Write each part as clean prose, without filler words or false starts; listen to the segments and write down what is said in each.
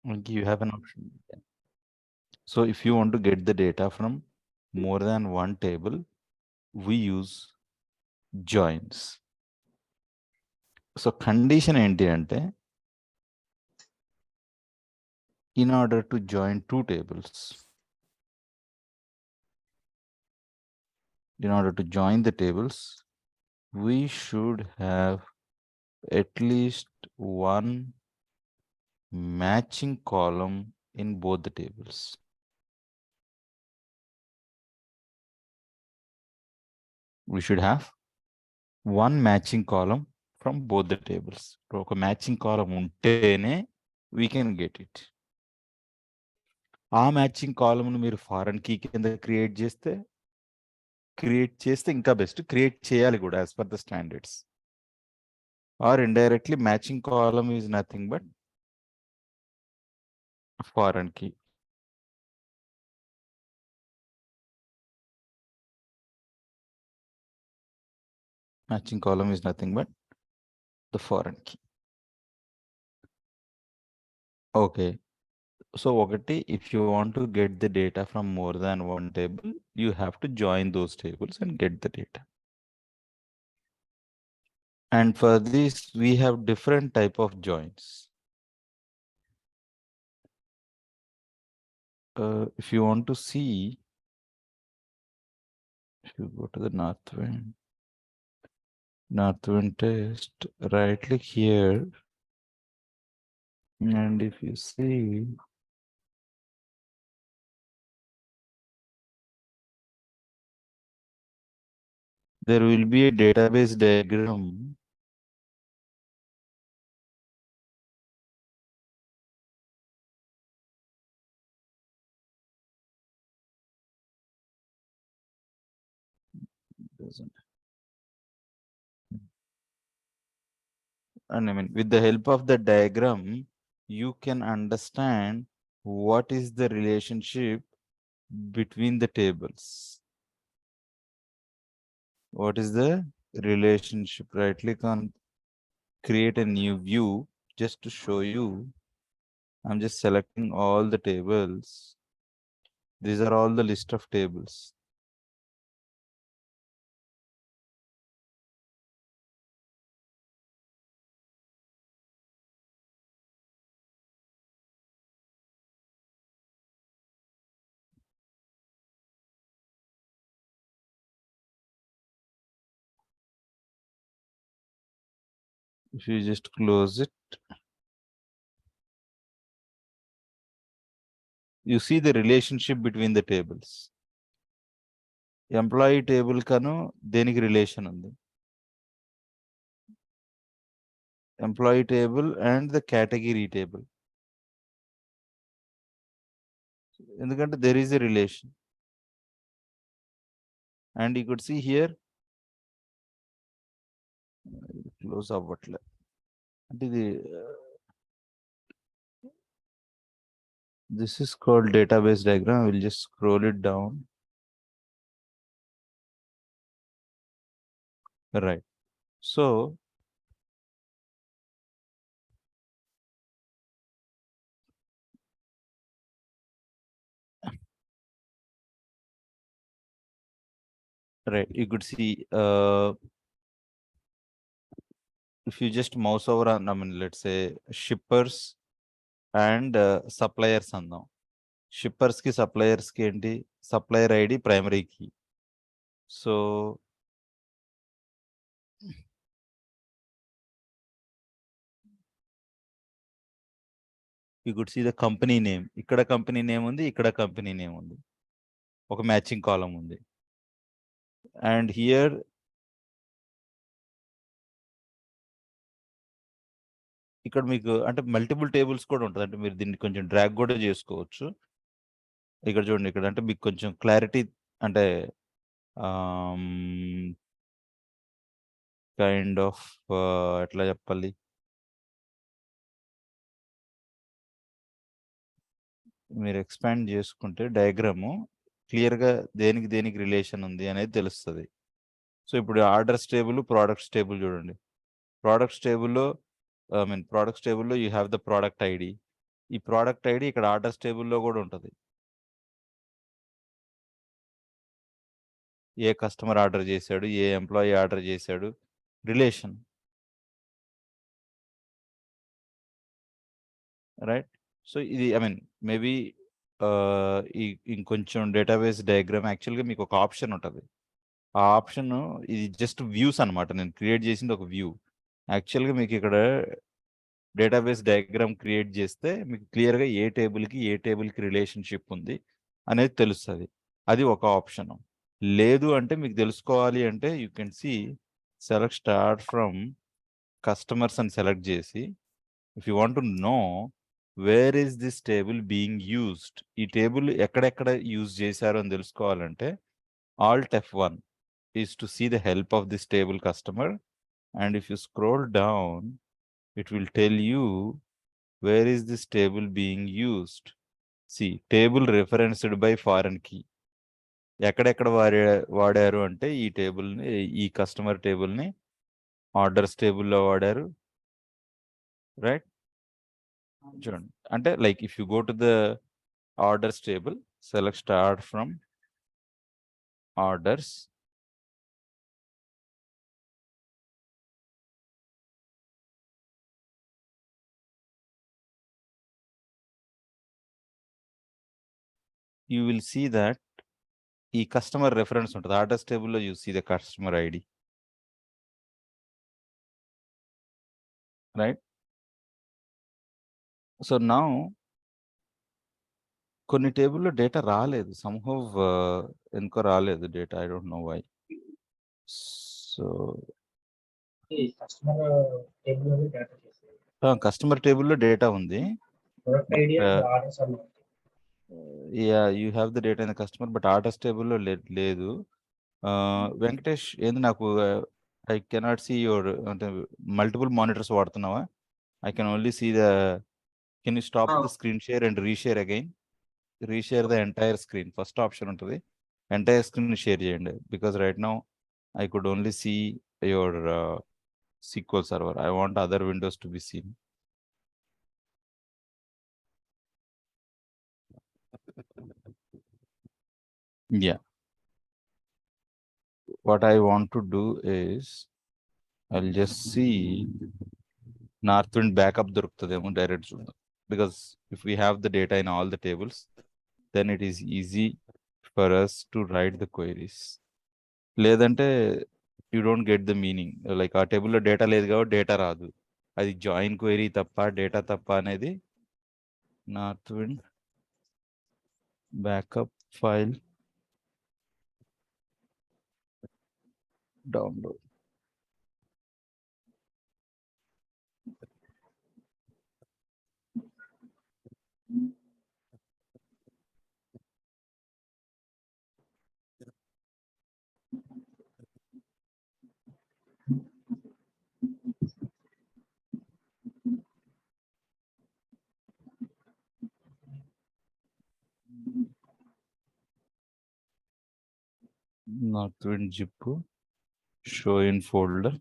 You have an option. So if you want to get the data from more than one table, we use joins. So condition enti ante, in order to join two tables, we should have at least one matching column in both the tables. We should have one matching column from both the tables. ఒక matching column ఉంటేనే we can get it. ఆ matching కాలమ్ను మీరు foreign key కింద create చేస్తే ఇంకా best. Create చేయాలి కూడా as per the standards. Or indirectly matching column is nothing but foreign key. Matching column is nothing but the foreign key. Okay. So ఒకటి, if you want to get the data from more than one table, you have to join those tables and get the data. And for this, we have different type of joins. If you want to see, if you go to the Northwind test, right click here, and if you see, there will be a database diagram. Doesn't. And I mean, with the help of the diagram, you can understand what is the relationship between the tables. What is the relationship? Right click on create a new view just to show you. I'm just selecting all the tables. These are all the list of tables. If you just close it, you see the relationship between the tables. Employee table kanu deనికి relation ఉంది. Employee table and the category table. ఎందుకంటే there is a relation. And you could see here, close అవ్వట్లే. అంటే ఇది this is called database diagram. I will just scroll it down. Right. So right, you could see if you just mouse over on, I mean, let's say shippers and suppliers andam. Shippers ki suppliers ki enti supplier ID primary key. So you could see the company name. Ikkada company name undi, ikkada company name undi. Oka matching column undi. And here ఇక్కడ మీకు అంటే multiple tables కూడా ఉంటుంది. అంటే మీరు దీన్ని కొంచెం drag కూడా చేసుకోవచ్చు. ఇక్కడ చూడండి, ఇక్కడ అంటే మీకు కొంచెం క్లారిటీ అంటే కైండ్ ఆఫ్ ఎట్లా చెప్పాలి, మీరు ఎక్స్పాండ్ చేసుకుంటే డయాగ్రాము క్లియర్గా దేనికి దేనికి రిలేషన్ ఉంది అనేది తెలుస్తుంది. సో ఇప్పుడు ఆర్డర్స్ టేబుల్, ప్రోడక్ట్స్ టేబుల్ చూడండి. ప్రోడక్ట్స్ టేబుల్లో you have the product ID, ఈ ప్రోడక్ట్ ఐడి ఇక్కడ ఆర్డర్స్ టేబుల్లో కూడా ఉంటుంది. ఏ కస్టమర్ ఆర్డర్ చేశాడు, ఏ ఎంప్లాయీ ఆర్డర్ చేశాడు, రిలేషన్, రైట్? సో ఇది ఐ మీన్ మేబీ ఇంకొంచెం డేటాబేస్ డయాగ్రామ్ యాక్చువల్గా మీకు ఒక ఆప్షన్ ఉంటుంది. ఆ ఆప్షన్ ఇది జస్ట్ వ్యూస్ అనమాట. నేను క్రియేట్ చేసింది ఒక వ్యూ. యాక్చువల్గా మీకు ఇక్కడ డేటాబేస్ డయాగ్రామ్ క్రియేట్ చేస్తే మీకు క్లియర్గా ఏ టేబుల్కి రిలేషన్షిప్ ఉంది అనేది తెలుస్తుంది. అది ఒక ఆప్షన్. లేదు అంటే మీకు తెలుసుకోవాలి అంటే you can see select star from customers అని సెలెక్ట్ చేసి if you want to know where is this table being used, ఈ టేబుల్ ఎక్కడెక్కడ యూజ్ చేశారో అని తెలుసుకోవాలంటే Alt F1 is to see the help of this table customer, and if you scroll down it will tell you where is this table being used. See, table referenced by foreign key. ఎక్కడెక్కడ వాడారు అంటే ఈ టేబుల్ని, ఈ customer టేబుల్ని orders టేబుల్లో వాడారు, right? చూడండి, అంటే like if you go to the orders table, select star from orders, you will see that ఈ కస్టమర్ రెఫరెన్స్ ఉంటుంది. ఆర్డర్స్ టేబుల్లో you see the customer ID, right? So now కొన్ని టేబుల్లో డేటా రాలేదు, సమ్హౌ ఎందుకో రాలేదు data, I don't know why. So customer టేబుల్లో data ఉంది, yeah you have the data in the customer, but orders టేబుల్లో లేదు. వెంకటేష్, ఏంది నాకు ఐ కెనాట్ సీ యువర్, అంటే మల్టిపుల్ మానిటర్స్ వాడుతున్నావా? I can only see the, can you stop the screen share and reshare again, reshare the entire screen, first option ఉంటుంది, entire screen share చేయండి. Because right now I could only see your SQL server. I want other windows to be seen. Yeah. What I want to do is I'll just see Northwind backup దొరుకుతుందేమో direct చూద్దాం. Because if we have the data in all the tables, then it is easy for us to write the queries. లేదంటే you don't get the meaning, like ఆ టేబుల్లో data లేదు కాబట్టి data రాదు, అది join query తప్ప data తప్ప అనేది. Northwind backup file download. Northwind zip, show in folder.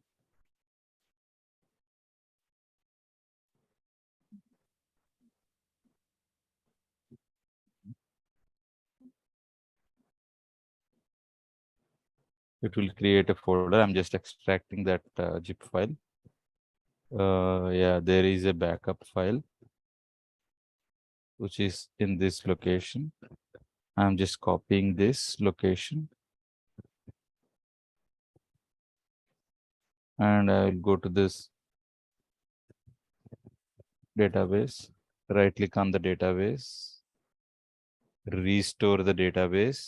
It will create a folder. I'm just extracting that zip file. Yeah, there is a backup file which is in this location. I'm just copying this location and I will go to this database, right click on the database, restore the database.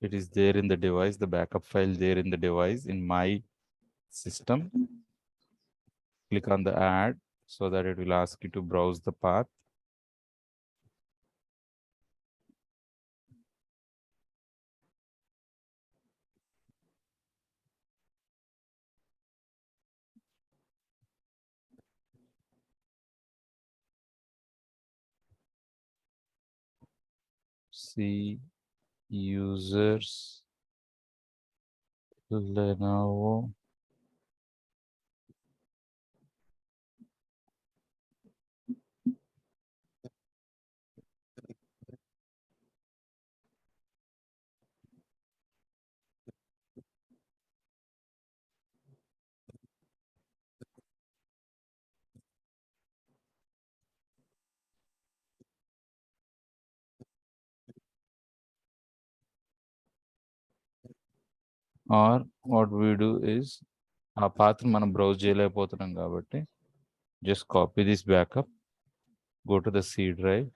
It is there in the device, the backup file there in the device in my system. Click on the add so that it will ask you to browse the path. See users, Lenovo. or what we do is ఆ పాత్ర మనం browse చేయలేకపోతున్నాం కాబట్టి just copy this backup, go to the C drive.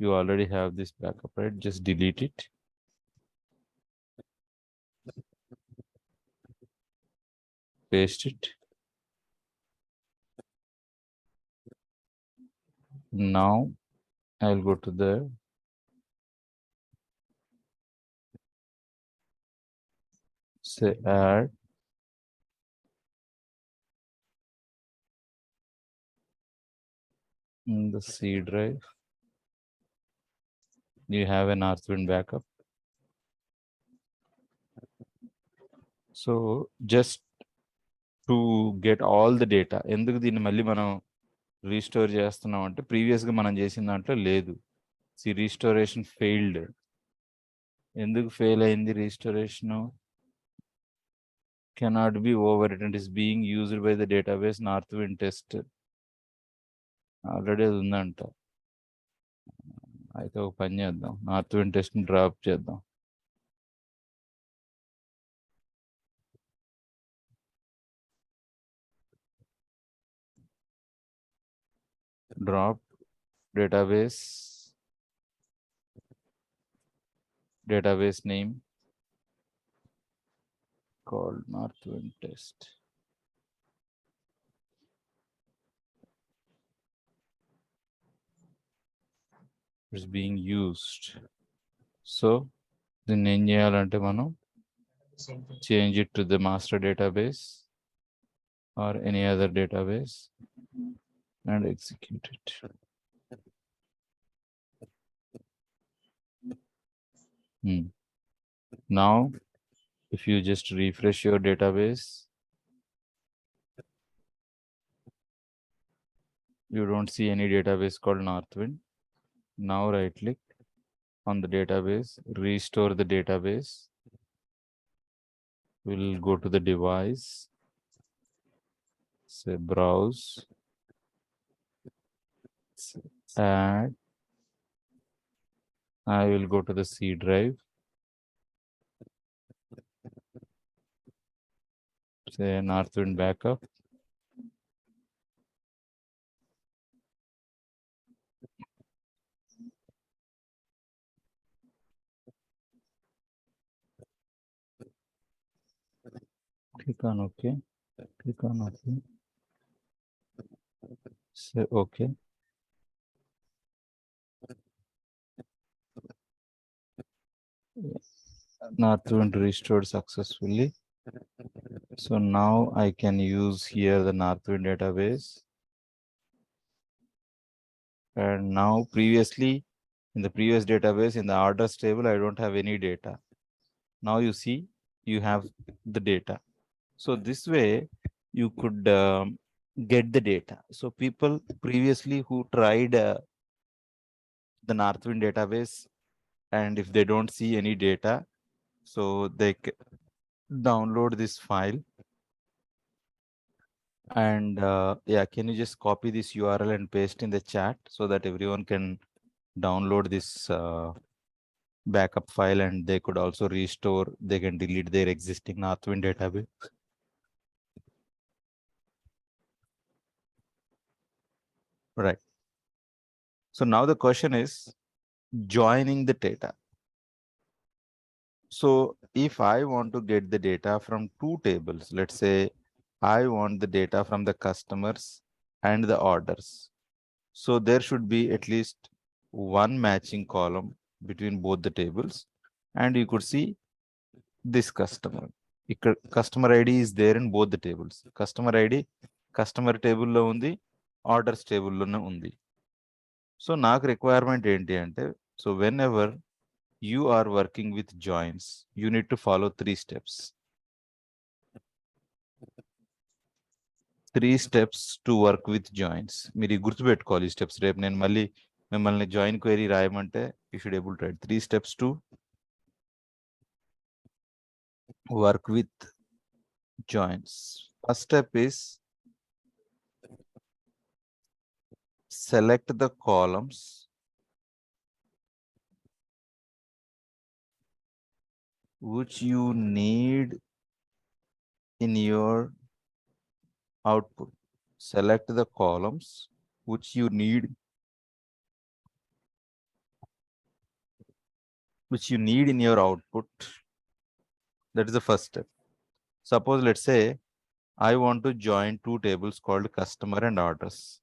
You already have this backup, right? Just delete it. Paste it. Now I'll go to the say add in the C drive. You have an Northwind backup. So just to get all the data, ఎందుకు దీన్ని మళ్ళీ మనం restore చేస్తున్నాం అంటే ప్రీవియస్గా మనం చేసిన దాంట్లో లేదు. See restoration failed. ఎందుకు ఫెయిల్ అయింది restoration? cannot be overwritten. It is being used by the database Northwind test. Already అది ఉందంట. అయితే ఒక పని చేద్దాం, Northwind test ని డ్రాప్ చేద్దాం. Drop database name called Northwind test. It's being used. So దీన్ని ఏం చేయాలంటే మనం change it to the master database or any other database and execute it. Now if you just refresh your database, you don't see any database called Northwind. Now right click on the database, restore the database. We'll go to the device, say browse, add. I will go to the C drive, say Northwind backup. Click on OK. Click on OK. Say OK. Northwind restored successfully. So now I can use here the Northwind database. And now previously in the previous database, in the orders table, I don't have any data. Now you see you have the data. So this way you could get the data. So people previously who tried the Northwind database, and if they don't see any data, so they download this file. And yeah, can you just copy this URL and paste in the chat so that everyone can download this backup file, and they could also restore, they can delete their existing Northwind database. Right. So now the question is joining the data. So if I want to get the data from two tables, let's say I want the data from the customers and the orders. So there should be at least one matching column between both the tables. And you could see this customer. Customer ID is there in both the tables. Customer ID, customer table lo undi, orders table lo undi. So నాకు requirement ఏంటి అంటే, so whenever you are working with joins, you need to follow 3 steps. 3 steps to work with joins. మీరు గుర్తుపెట్టుకోవాలి ఈ steps. రేపు నేను మళ్ళీ మిమ్మల్ని జాయిన్ క్వెరీ రాయమంటే you should able to write 3 steps to work with joins. First step is select the columns which you need in your output. Select the columns which you need in your output. That is the first step. Suppose let's say I want to join two tables called customer and orders.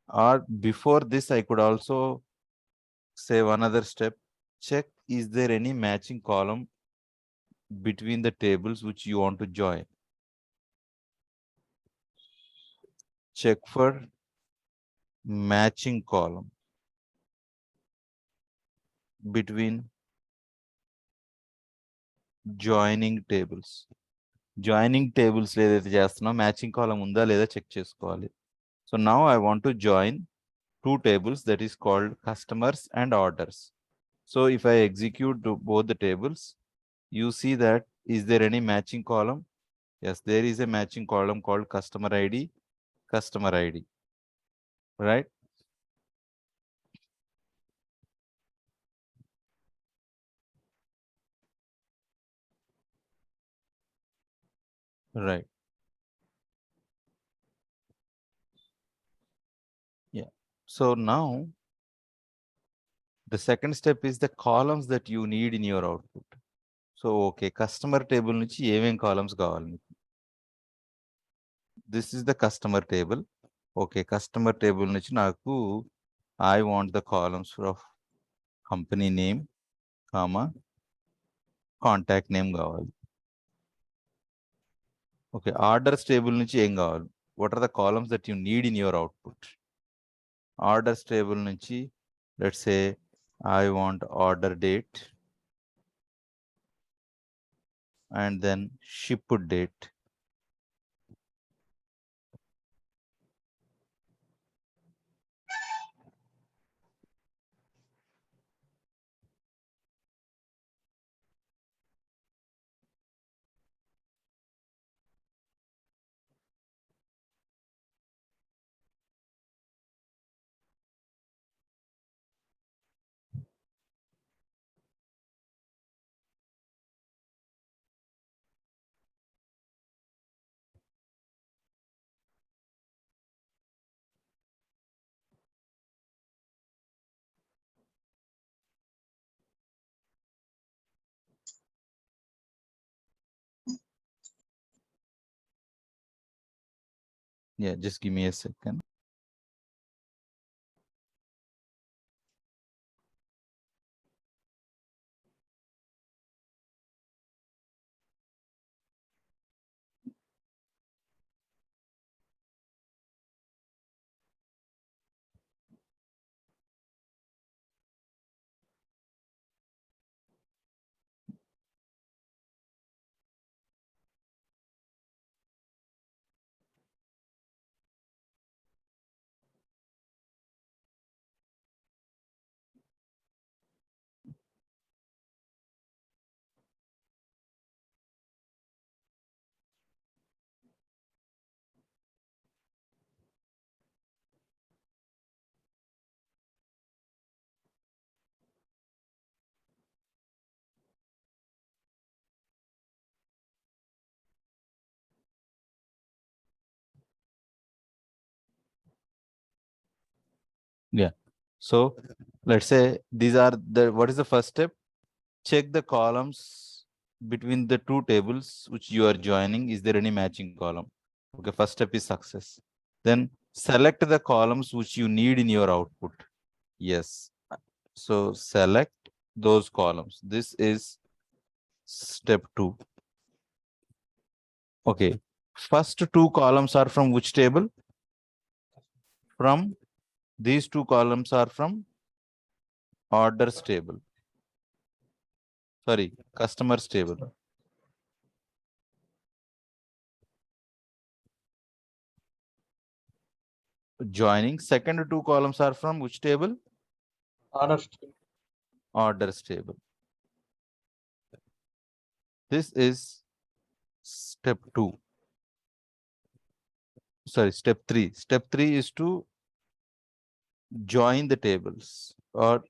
Or before this, I could also say one other step. Check, is there any matching column between the tables which you want to join? Check for matching column between joining tables. Joining tables ఏదైతే చేస్తున్నాం matching కాలం ఉందా లేదా check చేసుకోవాలి. So now I want to join two tables, that is called customers and orders. So if I execute both the tables, you see that is there any matching column? Yes, there is a matching column called customer ID, right? Right. Yeah. So now the second step is the columns that you need in your output. So okay, customer table నుంచి ఏమేం columns కావాలి మీకు? This is the customer table. Okay, customer table నుంచి నాకు I want the columns of company name, comma, contact name కావాలి. Okay, orders table నుంచి ఏం కావాలి? What are the columns that you need in your output? Orders table నుంచి, let's say I want order date and then ship date. Yeah, just give me a second. Yeah. So let's say these are the, what is the first step? Check the columns between the two tables which you are joining. Is there any matching column? Okay, first step is success. Then select the columns which you need in your output. Yes. So select those columns. This is step 2. Okay. First two columns are from which table? From these two columns are from orders table. Sorry, customers table. Joining. Second two columns are from which table? Orders. Orders table. This is step 2. Sorry, step 3. Step 3 is to join the tables or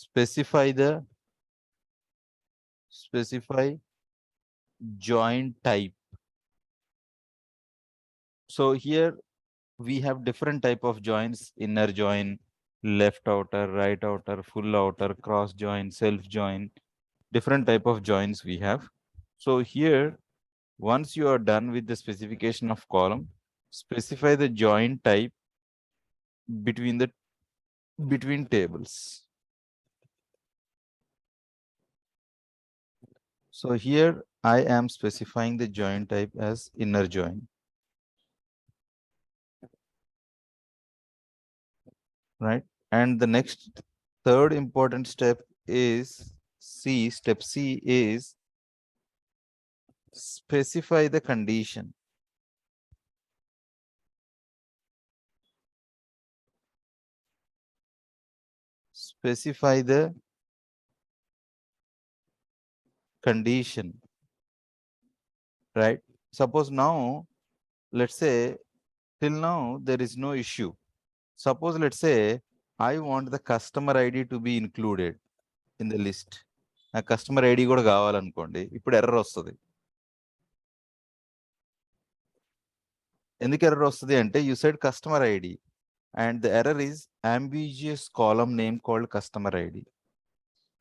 specify join type. So here we have different type of joins: inner join, left outer, right outer, full outer, cross join, self join, different type of joins we have. So here, once you are done with the specification of column, specify the join type between tables. So here I am specifying the join type as inner join, right? And the next third important step is step C is specify the condition. Specify the condition, right? Suppose now, let's say till now there is no issue. Suppose let's say I want the customer ID to be included in the list. నా customer ID కూడా కావాలనుకోండి, ఇప్పుడు error వస్తుంది. ఎందుకు error వస్తుంది అంటే you said customer ID and the error is ambiguous column name called customer ID.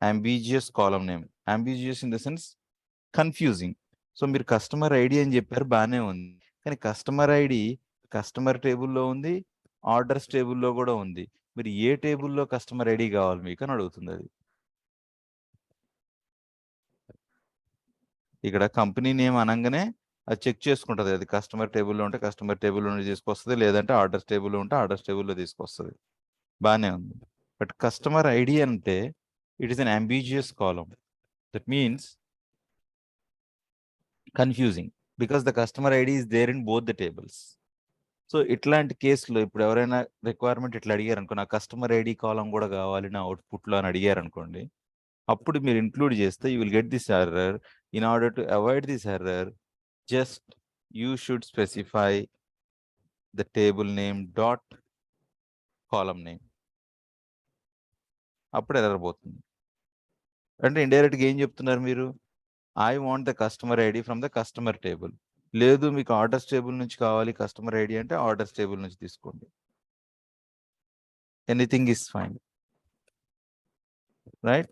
Ambiguous column name. Ambiguous in the sense confusing. So మీరు customer ID అని చెప్పారు, బాగానే ఉంది, కానీ కస్టమర్ ఐడి కస్టమర్ టేబుల్లో ఉంది, ఆర్డర్స్ టేబుల్లో కూడా ఉంది. మీరు ఏ టేబుల్లో కస్టమర్ ఐడి కావాలి మీకు అని అడుగుతుంది అది. ఇక్కడ కంపెనీ నేమ్ అనగానే అది చెక్ చేసుకుంటుంది, అది కస్టమర్ టేబుల్లో ఉంటే కస్టమర్ టేబుల్లో తీసుకొస్తుంది, లేదంటే ఆర్డర్స్ టేబుల్లో ఉంటే ఆర్డర్స్ టేబుల్లో తీసుకొస్తుంది, బాగానే ఉంది. బట్ కస్టమర్ ఐడి అంటే it is unambiguous column. That means confusing because the customer ID is there in both the tables. So ఇట్లాంటి కేసులో ఇప్పుడు ఎవరైనా రిక్వైర్మెంట్ ఇట్లా అడిగారు అనుకో, నా కస్టమర్ ఐడి కాలం కూడా కావాలి నా అవుట్పుట్లో అని అడిగారు అనుకోండి, అప్పుడు మీరు ఇంక్లూడ్ చేస్తే you will get this error. In order to avoid this error, just you should specify the table name dot column name. అప్పుడు ఎర్రర్ పోతుంది. అంటే ఇండైరెక్ట్గా ఏం చెప్తున్నారు మీరు, I want the customer ID from the customer table. లేదు మీకు orders table నుంచి కావాలి కస్టమర్ ఐడి అంటే ఆర్డర్స్ టేబుల్ నుంచి తీసుకోండి. Anything is fine, right?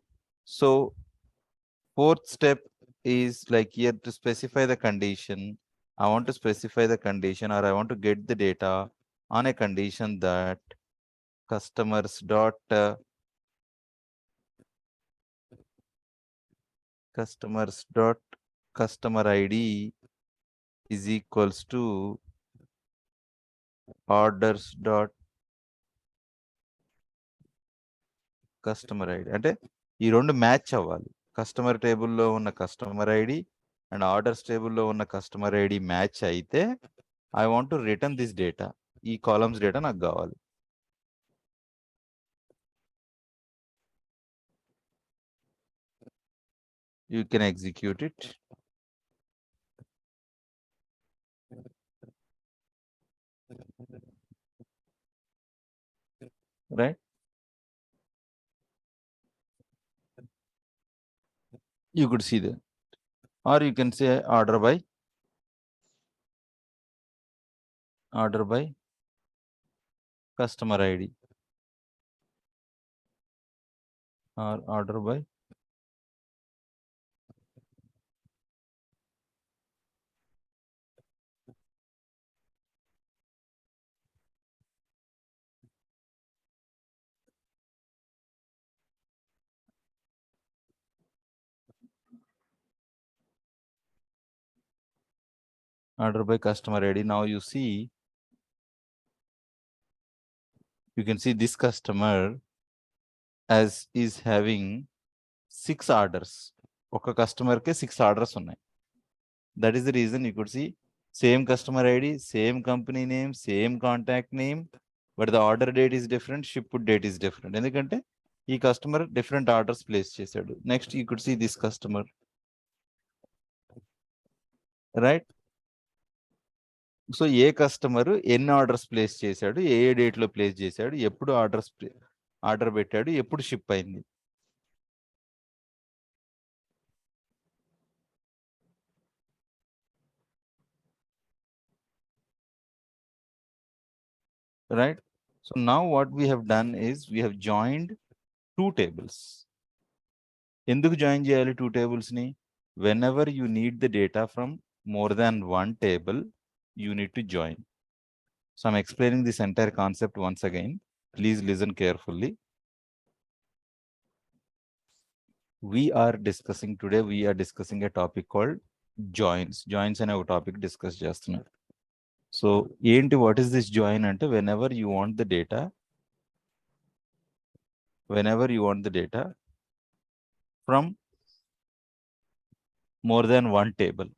So fourth step is like here to specify the condition. I want to specify the condition, or I want to get the data on a condition that customers dot customer ID is equals to orders dot customer ID. అంటే ఈ రెండు match అవ్వాలి. Customer టేబుల్లో ఉన్న customer ID and orders టేబుల్లో ఉన్న customer ID match అయితే I want to return this data, ఈ కాలమ్స్ డేటా నాకు కావాలి. You can execute it. Right? You could see that. Or you can say order by customer ID or order by customer ID. Now you can see this customer as is having 6 orders. ఒక customer కి 6 orders ఉన్నాయి. That is the reason you could see same customer ID, same company name, same contact name, but the order date is different, shipment date is different. ఎందుకంటే ఈ customer different orders place చేశాడు. Next you could see this customer, right? So ఏ customer ఎన్ని orders place చేశాడు, ఏ డేట్లో place చేశాడు, ఎప్పుడు ఆర్డర్ పెట్టాడు, ఎప్పుడు షిప్ అయింది. right? So now what we have done is we have joined two tables. ఎందుకు జాయిన్ చేయాలి two tables ని? Whenever you need the data from more than one table, you need to join. So I'm explaining this entire concept once again. Please listen carefully. We are discussing a topic called joins. Joins అనే ఒక topic discuss చేస్తున్నాం. So ఏంటి, what is this join అంటే, whenever you want the data from more than one table.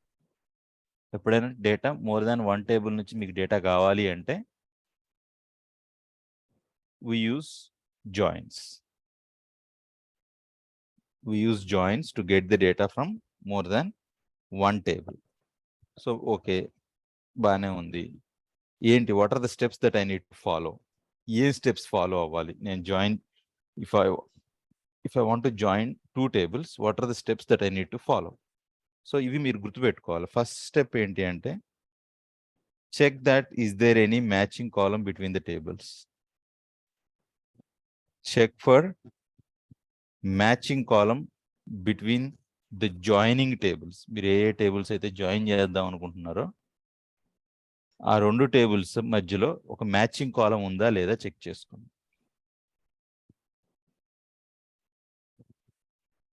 ఎప్పుడైనా data more than one table నుంచి మీకు data కావాలి అంటే we use joins. We use joins to get the data from more than one table. So okay, బానే ఉంది. ఏంటి, what are the steps that I need to follow? A steps follow అవ్వాలి నేను join, if I want to join two tables, what are the steps that I need to follow? So ఇవి మీరు గుర్తుపెట్టుకోవాలి. First step ఏంటి అంటే, check that is there any matching column between the tables. Check for matching column between the joining tables. మీరు ఏ tables అయితే join చేద్దాం అనుకుంటున్నారో ఆ రెండు టేబుల్స్ మధ్యలో ఒక మ్యాచింగ్ కాలం ఉందా లేదా చెక్ చేసుకోండి.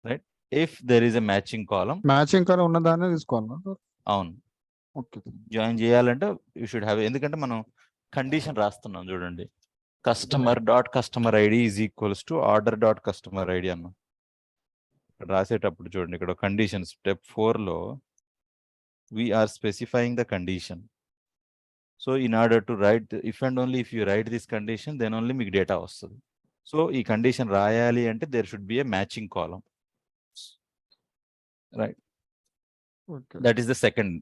Right, if there is a matching column ఉన్నదాన్ని తీసుకోవాలి. అవును, ఓకే, జాయిన్ చేయాలంటే యూ షుడ్ హ్యావ్, ఎందుకంటే మనం కండిషన్ రాస్తున్నాం చూడండి, customer ID is equals to order customer ID అన్నాం. రాసేటప్పుడు చూడండి, ఇక్కడ కండిషన్ స్టెప్ 4లో we are specifying the condition. So in order to write, if and only if you write this condition then only మీకు డేటా వస్తుంది. సో ఈ కండిషన్ రాయాలి అంటే there should be a matching column. Right, that is the second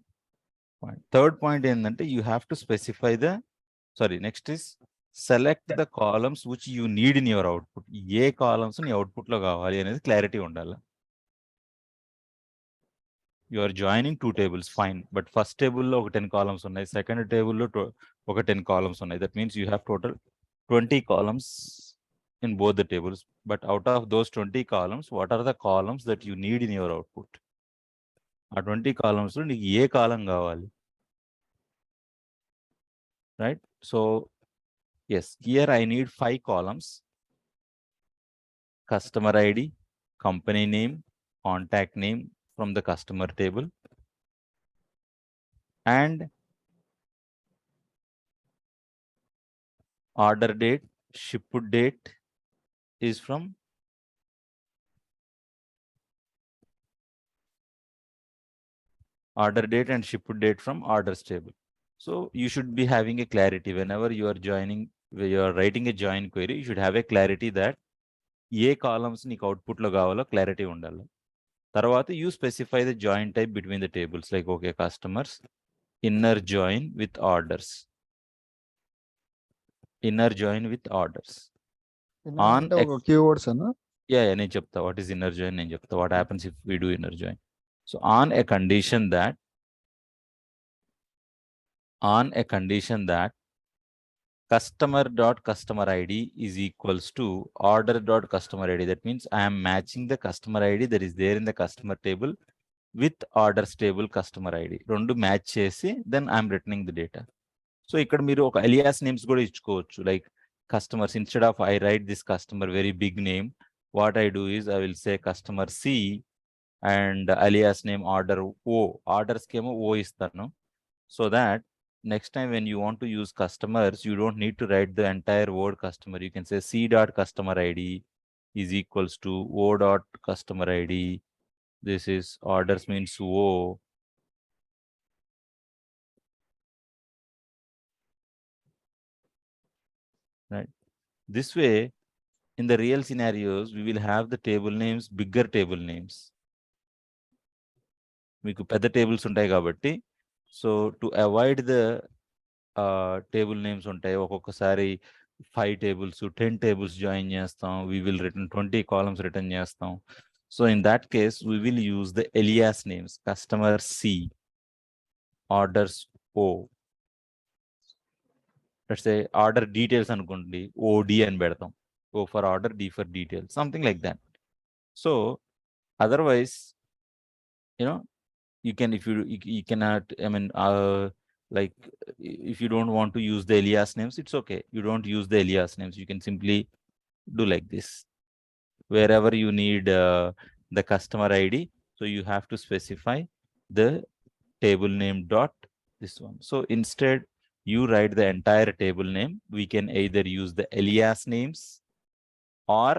point. Third point ఏంటంటే you have to specify the, next is select the columns which you need in your output. ఏ columns నీ అవుట్పుట్లో కావాలి అనేది clarity ఉండాలి. You are joining two tables, fine, but first టేబుల్లో ఒక 10 columns ఉన్నాయి, సెకండ్ టేబుల్లో ఒక 10 కాలమ్స్ ఉన్నాయి. That means you have total 20 columns in both the tables, but out of those 20 columns, what are the columns that you need in your output? ఆ 20 columns లో నీకు ఏ కాలం కావాలి, right? So yes, here I need 5 columns: customer ID, company name, contact name from the customer table, and order date, ship date is from order date and ship date from orders table. So you should be having a clarity whenever you are joining, when you are writing a join query, you should have a clarity that A columns నీకు అవుట్పుట్లో కావాలో clarity ఉండాలి. తర్వాత you specify the join type between the tables, like okay customers inner join with orders, on keywords అన్న. Yeah నేను చెప్తా what is inner join, నేను చెప్తా what happens if we do inner join. So on a condition that customer.customer ID is equals to order.customer ID. That means I am matching the customer ID that is there in the customer table with orders table customer ID. రెండు match చేసి then I am returning the data. So ఇక్కడ మీరు ఒక alias names కూడా ఇచ్చుకోవచ్చు, like customers. Instead of I write this customer very big name, what I do is I will say customer C and alias name order O. Orders కేమో O ఇస్తాను, so that next time when you want to use customers, you don't need to write the entire word customer. You can say C.customer ID is equals to O.customer ID. This is orders means O. Right. This way, in the real scenarios, we will have the table names, bigger table names. మీకు పెద్ద tables ఉంటాయి కాబట్టి, so to avoid the table names ఉంటాయి, ఒక్కొక్కసారి 5 tables 10 tables join చేస్తాం, we will return 20 columns return చేస్తాం. So in that case we will use the alias names, customer C, orders O. Let's say order details అనుకోండి, OD అని పెడతాం. O for order, D for details, something like that. So otherwise you can, if you cannot, I mean, like if you don't want to use the alias names, it's okay, you don't use the alias names, you can simply do like this. Wherever you need the customer ID, so you have to specify the table name dot this one. So instead you write the entire table name. We can either use the alias names or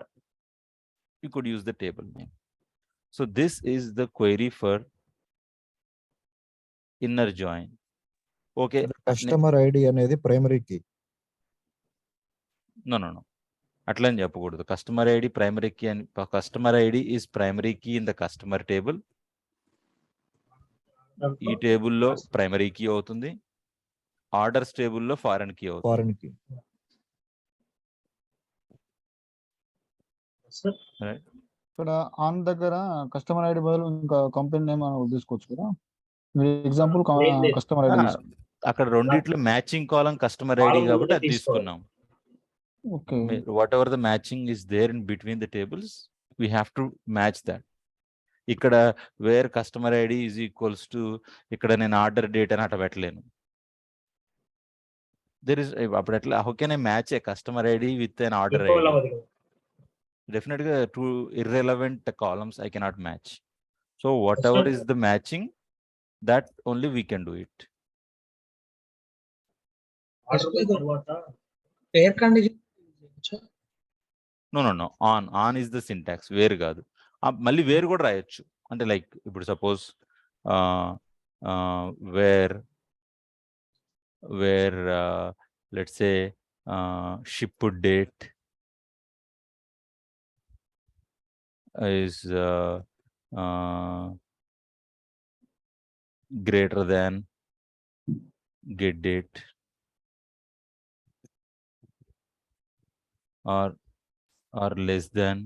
you could use the table name. So this is the query for inner join. Okay. Customer ID అనేది primary key. No. అట్లా అని చెప్పకూడదు. Customer ID primary key అని, customer ID is primary key in the customer table. ఈ టేబుల్లో primary key అవుతుంది, orders టేబుల్లో foreign key అవుతుంది. Foreign key. ఇక్కడ ఆన్ దగ్గర కస్టమర్ ఐడి బదులు ఇంకా కంపెనీ నేమ్ తీసుకోవచ్చు కదా. ఎగ్జాంపుల్ కస్టమర్ ఐడి అక్కడ రెండిట్లో మ్యాచింగ్ కాలం కస్టమర్ ఐడి కాబట్టి అది తీసుకున్నాం. Okay, whatever the matching is there in between the tables, we have to match that. ఇక్కడ where customer ID is equals to, ఇక్కడ నేను ఆర్డర్ డేట్ అని అట్లా పెట్టలేను. దెర్ ఇస్, అప్పుడు ఎట్లా, how can I match A customer ID with an order ID? Definitely two irrelevant columns I cannot match. So whatever is the matching, that only we can do it. Air condition. No. On is the syntax. Where కాదు. మళ్ళీ wear కూడా రాయొచ్చు. అంటే like ఇప్పుడు suppose where let's say ship date is greater than get date, or less than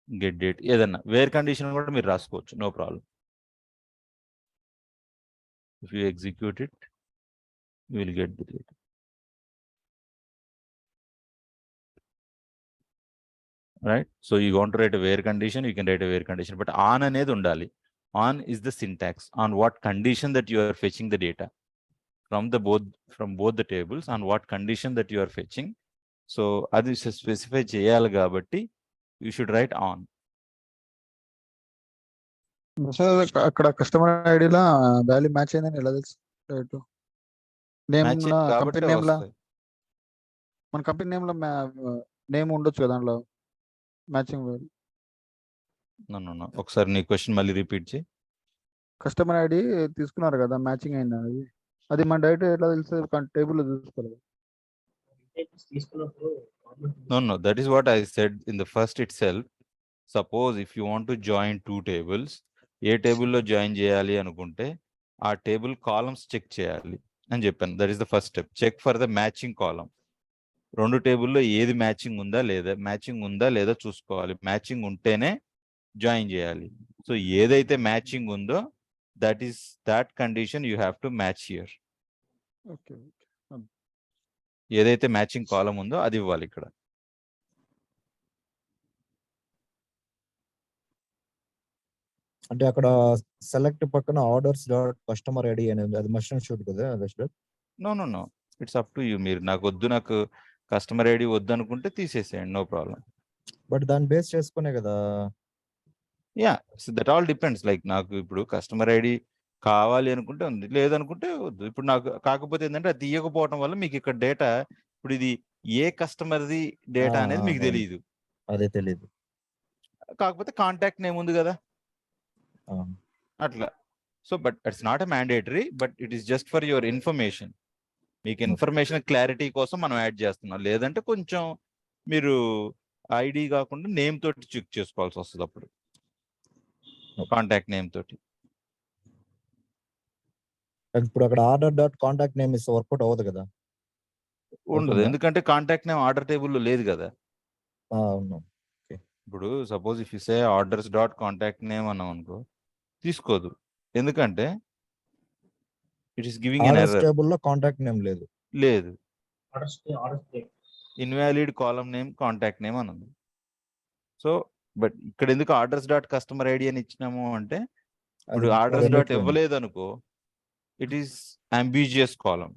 get date. ఏదన్నా where condition కూడా మీరు రాసుకోవచ్చు, no problem. If you execute it, you will get the data. Right? So you want to write a where condition, you can write a where condition, but on అనేది ఉండాలి. On is the syntax, on what condition that you are fetching the data from both the tables, on what condition that you are fetching. So అది specify చేయాలి కాబట్టి you should write on. అక్కడ customer ఐడిలో value match అయిందని ఎలా తెలుసు? Name company name లా, మన company name లో name ఉండొచ్చు కదా దాంట్లో మ్యాచింగ్. No. ఒకసారి నీ క్వశ్చన్ మళ్ళీ రిపీట్ చేయి. కస్టమర్ ఐడి తీసుకున్నారు కదా, మ్యాచింగ్ అయింది అది, అది మన డైరెక్ట్ ఎట్లా తెలుస్తుంది? టేబుల్లో చూసుకోవాలి. No, that is what I said in the first itself. Suppose if you want to join two tables, ఏ టేబుల్లో జాయిన్ చేయాలి అనుకుంటే ఆ టేబుల్ కాలమ్స్ చెక్ చేయాలి అని చెప్పాను. That is the first step. Check for the matching column. రెండు టేబుల్లో ఏది మ్యాచింగ్ ఉందా లేదా చూసుకోవాలి. మ్యాచింగ్ ఉంటేనే జాయిన్ చేయాలి. సో ఏదైతే మ్యాచింగ్ ఉందో that condition you have to match here. Okay, ఏదైతే మ్యాచింగ్ కాలం ఉందో అది ఇవ్వాలి ఇక్కడ. అంటే అక్కడ సెలెక్ట్ పక్కన ఆర్డర్స్ డాట్ కస్టమర్ ఐడి అనేది అది మస్ట్ అండ్ షుడ్ కదా Dasharath? No, it's up to you. మీరు నాకు కస్టమర్ ఐడి వద్దు అనుకుంటే తీసేసేయండి, నో ప్రాబ్లం. బట్ దాన్ని బేస్ చేసుకునే కదా. Yeah, so that all depends. Like నాకు ఇప్పుడు కస్టమర్ ఐడి కావాలి అనుకుంటే ఉంది, లేదనుకుంటే వద్దు. ఇప్పుడు నాకు కాకపోతే ఏంటంటే అది తీయకపోవడం వల్ల మీకు ఇక్కడ డేటా, ఇప్పుడు ఇది ఏ కస్టమర్ది డేటా అనేది మీకు తెలియదు. అదే తెలియదు. కాకపోతే కాంటాక్ట్ నేమ్ ఉంది కదా అట్లా. So but it's not a mandatory, but it is just for your information. మీకు ఇన్ఫర్మేషన్ క్లారిటీ కోసం మనం యాడ్ చేస్తున్నాం. లేదంటే కొంచెం మీరు ఐడి కాకుండా నేమ్ తోటి చెక్ చేసుకోవాల్సి వస్తుంది అప్పుడు, కాంటాక్ట్ నేమ్ తోటి. ఇప్పుడు అక్కడ ఆర్డర్ డాట్ కాంటాక్ట్ నేమ్ ఇస్తే వర్కౌట్ అవ్వదు కదా? ఉండదు, ఎందుకంటే కాంటాక్ట్ నేమ్ ఆర్డర్ టేబుల్లో లేదు కదా. అవును. ఇప్పుడు suppose if you say orders dot contact name అన్నాం అనుకో, తీసుకోదు. ఎందుకంటే it is giving N error. టేబుల్లో కాంటాక్ట్ నేమ్ లేదు. లేదు, ఆర్డర్స్ ఇన్వాలిడ్ కాలం నేమ్ కాంటాక్ట్ నేమ్ అని ఉంది. సో బట్ ఇక్కడ ఎందుకు ఆర్డర్స్ డాట్ కస్టమర్ ఐడి అని ఇచ్చినాము అంటే, ఇప్పుడు అది ఆర్డర్స్ డాట్ రెండిట్లో ఉంది. ఇవ్వలేదు అనుకో, ఇట్ ఈస్ అంబిజియస్ కాలం.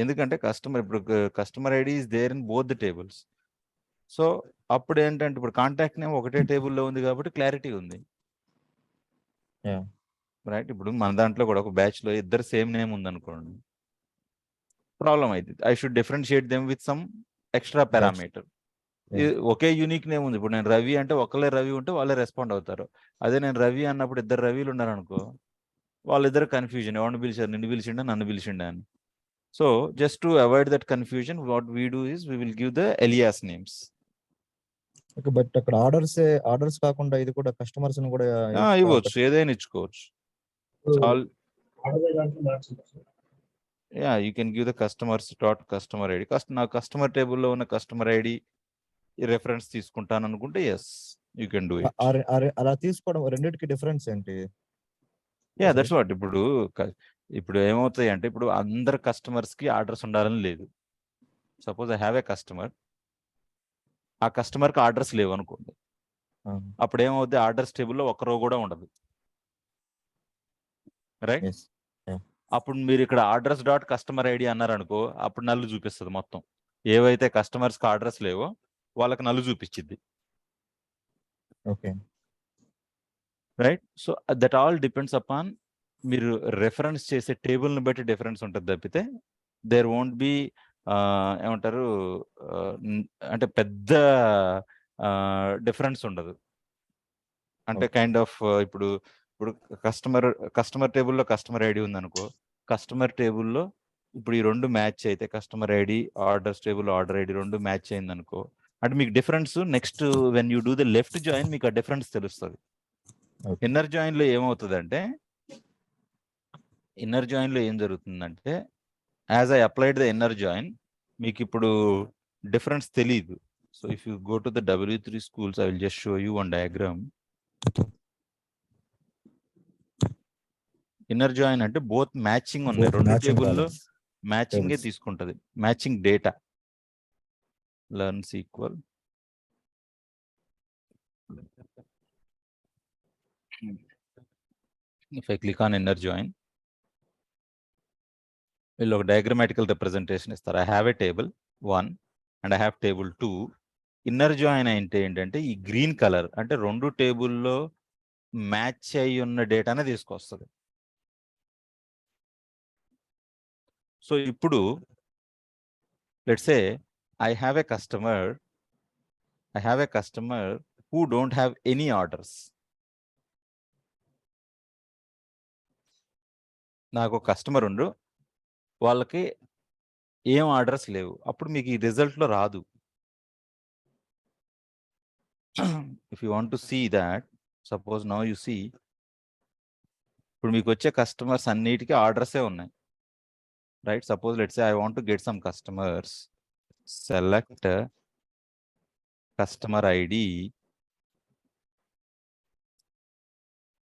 ఎందుకంటే కస్టమర్ ఇప్పుడు customer ID is there in both the tables. So అప్పుడు ఏంటంటే ఇప్పుడు కాంటాక్ట్ నేమ్ ఒకటే టేబుల్లో ఉంది కాబట్టి క్లారిటీ ఉంది. Yeah. రైట్. ఇప్పుడు మన దాంట్లో కూడా ఒక బ్యాచ్ లో ఇద్దరు సేమ్ నేమ్ ఉందనుకోండి, ప్రాబ్లం అవుతుంది. I should differentiate them with some extra parameter. Okay unique name ఉంది. ఇప్పుడు నేను రవి అంటే ఒకళ్ళే రవి ఉంటే వాళ్ళే రెస్పాండ్ అవుతారు. అదే నేను రవి అన్నప్పుడు ఇద్దరు రవిలు ఉన్నారనుకో, వాళ్ళిద్దరు కన్ఫ్యూజన్, ఎవరిని పిలిచారు, నిన్ను పిలిచిండా నన్ను పిలిచిండా అని. So just to avoid that confusion, what we do is we will give the alias names. Okay, but అక్కడ ఆర్డర్స్ కాకుండా ఇది కూడా కస్టమర్స్ కూడా ఇవ్వచ్చు, ఏదైనా ఇచ్చుకోవచ్చు. All you can give the customers dot customer ID. నా కస్టమర్ టేబుల్లో ఉన్న కస్టమర్ ఐడి రెఫరెన్స్ తీసుకుంటాను అనుకుంటే yes you can do it. అలా తీసుకోవడం రెండింటికి డిఫరెన్స్ ఏంటి? Yeah that's what. ఇప్పుడు ఏమవుతాయి అంటే, ఇప్పుడు అందరు కస్టమర్స్ కి ఆర్డర్స్ ఉండాలని లేదు. Suppose I have a customer, ఆ కస్టమర్ కి ఆర్డర్స్ లేవు అనుకోండి, అప్పుడు ఏమవుతుంది, ఆర్డర్స్ టేబుల్లో ఒక్క రో కూడా ఉండదు. రైట్. అప్పుడు మీరు ఇక్కడ ఆర్డర్స్ డాట్ కస్టమర్ ఐడి అన్నారు అనుకో, అప్పుడు నల్లు చూపిస్తుంది మొత్తం. ఏవైతే కస్టమర్స్ కి ఆర్డర్స్ లేవో వాళ్ళకి నల్లు చూపించింది. Okay, right. So that all depends upon మీరు రెఫరెన్స్ చేసే టేబుల్ని బట్టి డిఫరెన్స్ ఉంటుంది తప్పితే దేర్ వోంట్ బి ఏమంటారు అంటే పెద్ద డిఫరెన్స్ ఉండదు. అంటే కైండ్ ఆఫ్ ఇప్పుడు కస్టమర్ టేబుల్లో కస్టమర్ ఐడి ఉందనుకో, కస్టమర్ టేబుల్లో ఇప్పుడు ఈ రెండు మ్యాచ్ అయితే, customer ID orders table order ID రెండు మ్యాచ్ అయింది అనుకో, అంటే మీకు difference next when you do the left join మీకు ఆ డిఫరెన్స్ తెలుస్తుంది. ఇన్నర్ జాయిన్ లో ఏమవుతుందంటే, ఇన్నర్ జాయిన్ లో ఏం జరుగుతుందంటే, as I applied the inner join మీకు ఇప్పుడు డిఫరెన్స్ తెలియదు. So if you go to the W3 schools, I will just show you one diagram. Inner join అంటే బోత్ మ్యాచింగ్ ఉన్నాయి, రెండు టేబుల్లో మ్యాచింగే తీసుకుంటది, matching data. Learns equal if I click on inner join, వీళ్ళు ఒక డయాగ్రమాటికల్ రిప్రజెంటేషన్ ఇస్తారు. I have a table 1 and I have table 2. Inner join అంటే ఏంటంటే, ఈ గ్రీన్ కలర్ అంటే రెండు టేబుల్లో మ్యాచ్ అయి ఉన్న డేటానే తీసుకొస్తుంది. సో ఇప్పుడు let's say I have a customer who don't have any orders. నాకు కస్టమర్ ఉండు, వాళ్ళకి ఏం ఆర్డర్స్ లేవు, అప్పుడు మీకు ఈ రిజల్ట్లో రాదు. If you want to see that, suppose now you see, ఇప్పుడు మీకు వచ్చే కస్టమర్స్ అన్నిటికీ ఆర్డర్సే ఉన్నాయి. Right. Suppose let's say I want to get some customers, select customer ID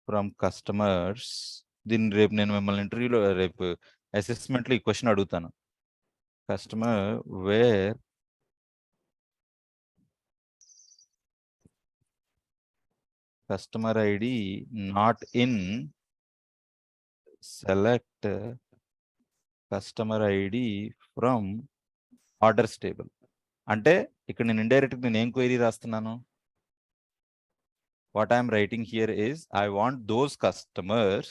from customers. దీన్ని రేపు నేను మిమ్మల్ని ఇంటర్వ్యూలో, రేపు అసెస్మెంట్లో ఈ క్వశ్చన్ అడుగుతాను. Customer wear customer ID not in select customer ID from orders table. అంటే ఇక్కడ నేను ఇండైరెక్ట్గా నేను ఏం క్వైరీ రాస్తున్నాను, what I'm writing here is I want those customers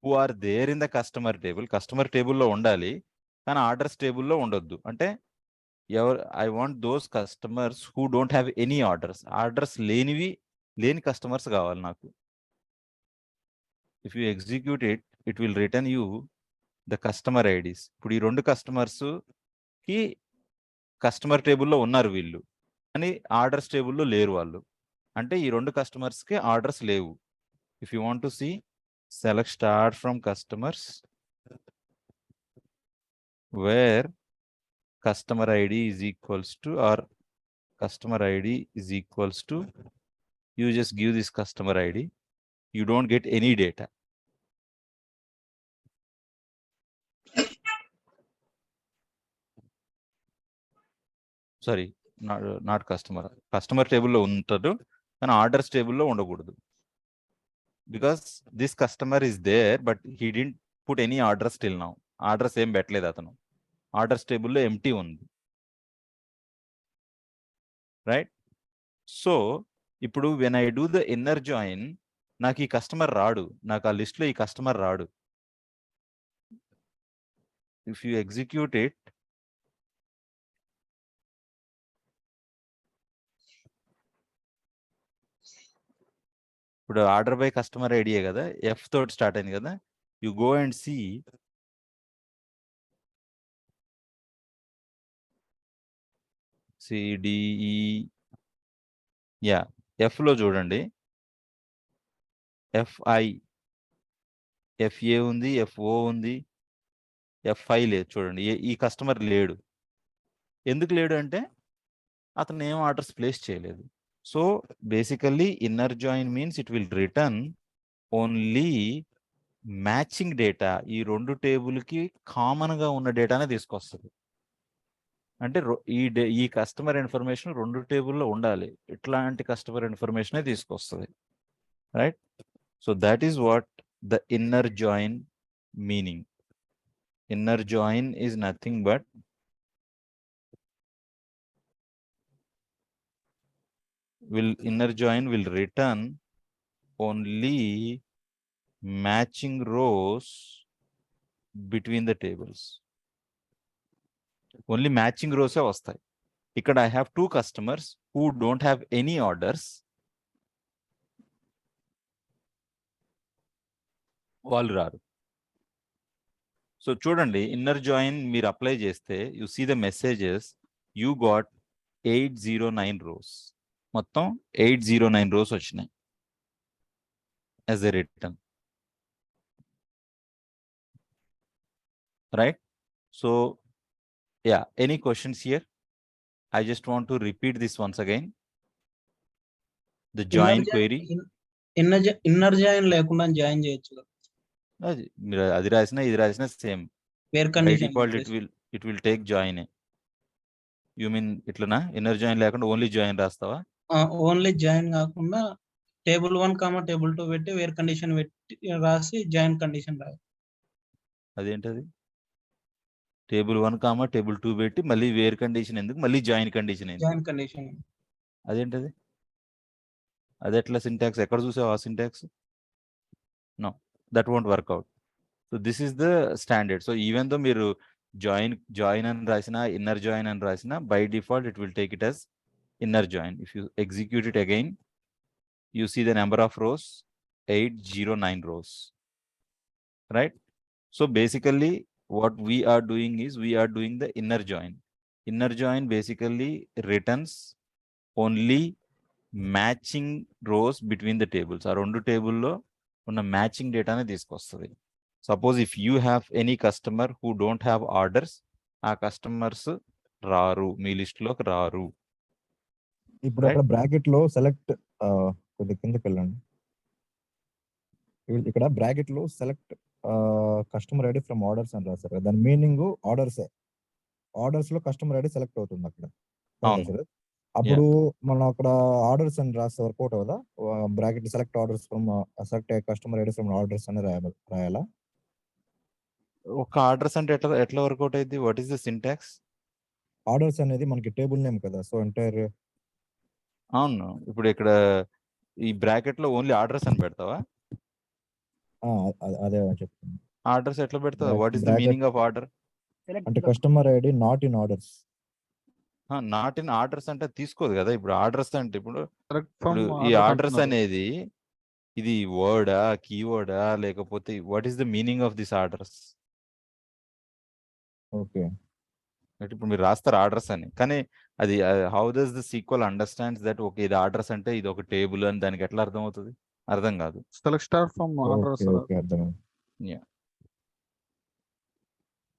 who are there in the customer table. Customer టేబుల్లో ఉండాలి కానీ ఆర్డర్స్ టేబుల్లో ఉండొద్దు. అంటే I want those customers who don't have any orders. Orders లేని కస్టమర్స్ కావాలి నాకు. If you execute it will return you the customer IDs. ఇప్పుడు ఈ రెండు కస్టమర్స్కి కస్టమర్ టేబుల్లో ఉన్నారు వీళ్ళు, కానీ ఆర్డర్స్ టేబుల్లో లేరు వాళ్ళు. అంటే ఈ రెండు కస్టమర్స్కి ఆర్డర్స్ లేవు. If you want to see, select star from customers where customer ID is equals to or customer ID is equals to, you just give this customer ID, you don't get any data. Sorry, not customer టేబుల్లో ఉంటాడు, కానీ orders టేబుల్లో ఉండకూడదు. Because this customer is there but he didn't put any orders till now. Orders ఏం పెట్టలేదు అతను, orders టేబుల్లో empty ఉంది, రైట్? సో ఇప్పుడు when I do the inner join, నాకు ఈ కస్టమర్ రాడు, నాకు ఆ లిస్ట్లో ఈ కస్టమర్ రాడు. ఇఫ్ యూ ఎగ్జిక్యూట్ ఇట్, ఇప్పుడు ఆర్డర్ బై కస్టమర్ ఐడియే కదా, ఎఫ్ తోటి స్టార్ట్ అయింది కదా. You go and see CDE, yeah, ఎఫ్లో చూడండి, ఎఫ్ఐ, ఎఫ్ఏ ఉంది, ఎఫ్ఓ ఉంది, ఎఫ్ఐ లేదు. చూడండి, ఈ కస్టమర్ లేడు. ఎందుకు లేడు అంటే అతను ఏం ఆర్డర్స్ ప్లేస్ చేయలేదు. So basically inner join means it will return only matching data. ఈ రెండు టేబుల్కి కామన్గా ఉన్న డేటానే తీసుకొస్తుంది. అంటే ఈ కస్టమర్ ఇన్ఫర్మేషన్ రెండు టేబుల్లో ఉండాలి, ఇట్లాంటి కస్టమర్ ఇన్ఫర్మేషనే తీసుకొస్తుంది, right? So that is what the inner join meaning. Inner join is nothing but inner join will return only matching rows between the tables. Only matching rows vastai. Ikkada I have two customers who don't have any orders. Vallu raru. సో చూడండి, inner join మీరు apply చేస్తే you see the messages, you got 809 rows, మొత్తం 809 rows వచ్చినాయి as a return, right? So yeah, any questions here? I just want to repeat this once again. The join query, inner join లేకుండా join చేయొచ్చు. అది రాసినా ఇది రాసినా same. Where by condition default it will take join. You mean ఇట్లనా? Inner join లేకుండా only join రాస్తావా? Only join కాకుండా table 1 table 2 పెట్టి వేర్ కండిషన్ పెట్టి రాసి జాయిన్ కండిషన్ రాయాలి. అదేంటది? టేబుల్ 1 టేబుల్ 2 పెట్టి మళ్ళీ వేర్ కండిషన్ ఎందుకు, మళ్ళీ జాయిన్ కండిషన్ ఎందుకు? జాయిన్ కండిషన్ అదేంటది? అది ఎట్లా సింటాక్స్? ఎక్కడ చూసావు ఆ syntax? No, that won't work out. So this is the standard. So even though మీరు జాయిన్ అని రాసినా, ఇన్నర్ జాయిన్ అని రాసినా, by default it will take it as inner join. If you execute it again, you see the number of rows, 809 rows, right? So basically what we are doing is we are doing the inner join. Inner join basically returns only matching rows between the tables. ఆ రెండు టేబుల్లో ఉన్న matching డేటానే తీసుకొస్తుంది. Suppose if you have any customer who don't have orders, ఆ customers రారు, మీ లిస్ట్లోకి రారు. ఇప్పుడు అక్కడ బ్రాకెట్ లో సెలెక్ట్ కొద్దిగా కిందకి వెళ్ళండి. ఇక్కడ బ్రాకెట్ లో select customer ID from orders అని రాశారు కదా, దాని మీనింగ్ ఆర్డర్స్ లో కస్టమర్ ఐడి సెలెక్ట్ అవుతుంది అక్కడ. అప్పుడు మనం అక్కడ ఆర్డర్స్ అని రాస్తే వర్కౌట్ అవుదా? Bracket select orders from select customer ID from orders అని రాయాలా? ఒక ఆర్డర్స్ అంటే ఎట్లా వర్కౌట్ అయింది? What is the syntax? Orders అనేది మనకి టేబుల్ నేమ్ కదా, సో ఎంటైర్. అవును, ఇప్పుడు ఇక్కడ ఈ బ్రాకెట్ లో ఓన్లీ ఆర్డర్స్ అని పెడతావా? అదే చెప్తాను. ఆర్డర్స్ ఎట్లా పెడతావా? What is the meaning of order? అంటే customer ID not in orders. Not in orders అంటే తీసుకోదు కదా. ఇప్పుడు ఆర్డర్స్ అంటే ఇప్పుడు ఈ ఆర్డర్స్ ఆర్డర్స్ అంటున్నారు. అనేది ఇది వర్డా, కీవర్డా, లేకపోతే what is the meaning of this orders? Okay, ఇప్పుడు మీరు రాస్తారు ఆర్డర్స్ అని, కానీ అది how does the sequel understands that okay ఇది ఆర్డర్స్ అంటే ఇది ఒక టేబుల్ అని దానికి ఎట్లా అర్థం అవుతుంది? అర్థం కాదు. Select star from orders. Okay, అర్థమైంది.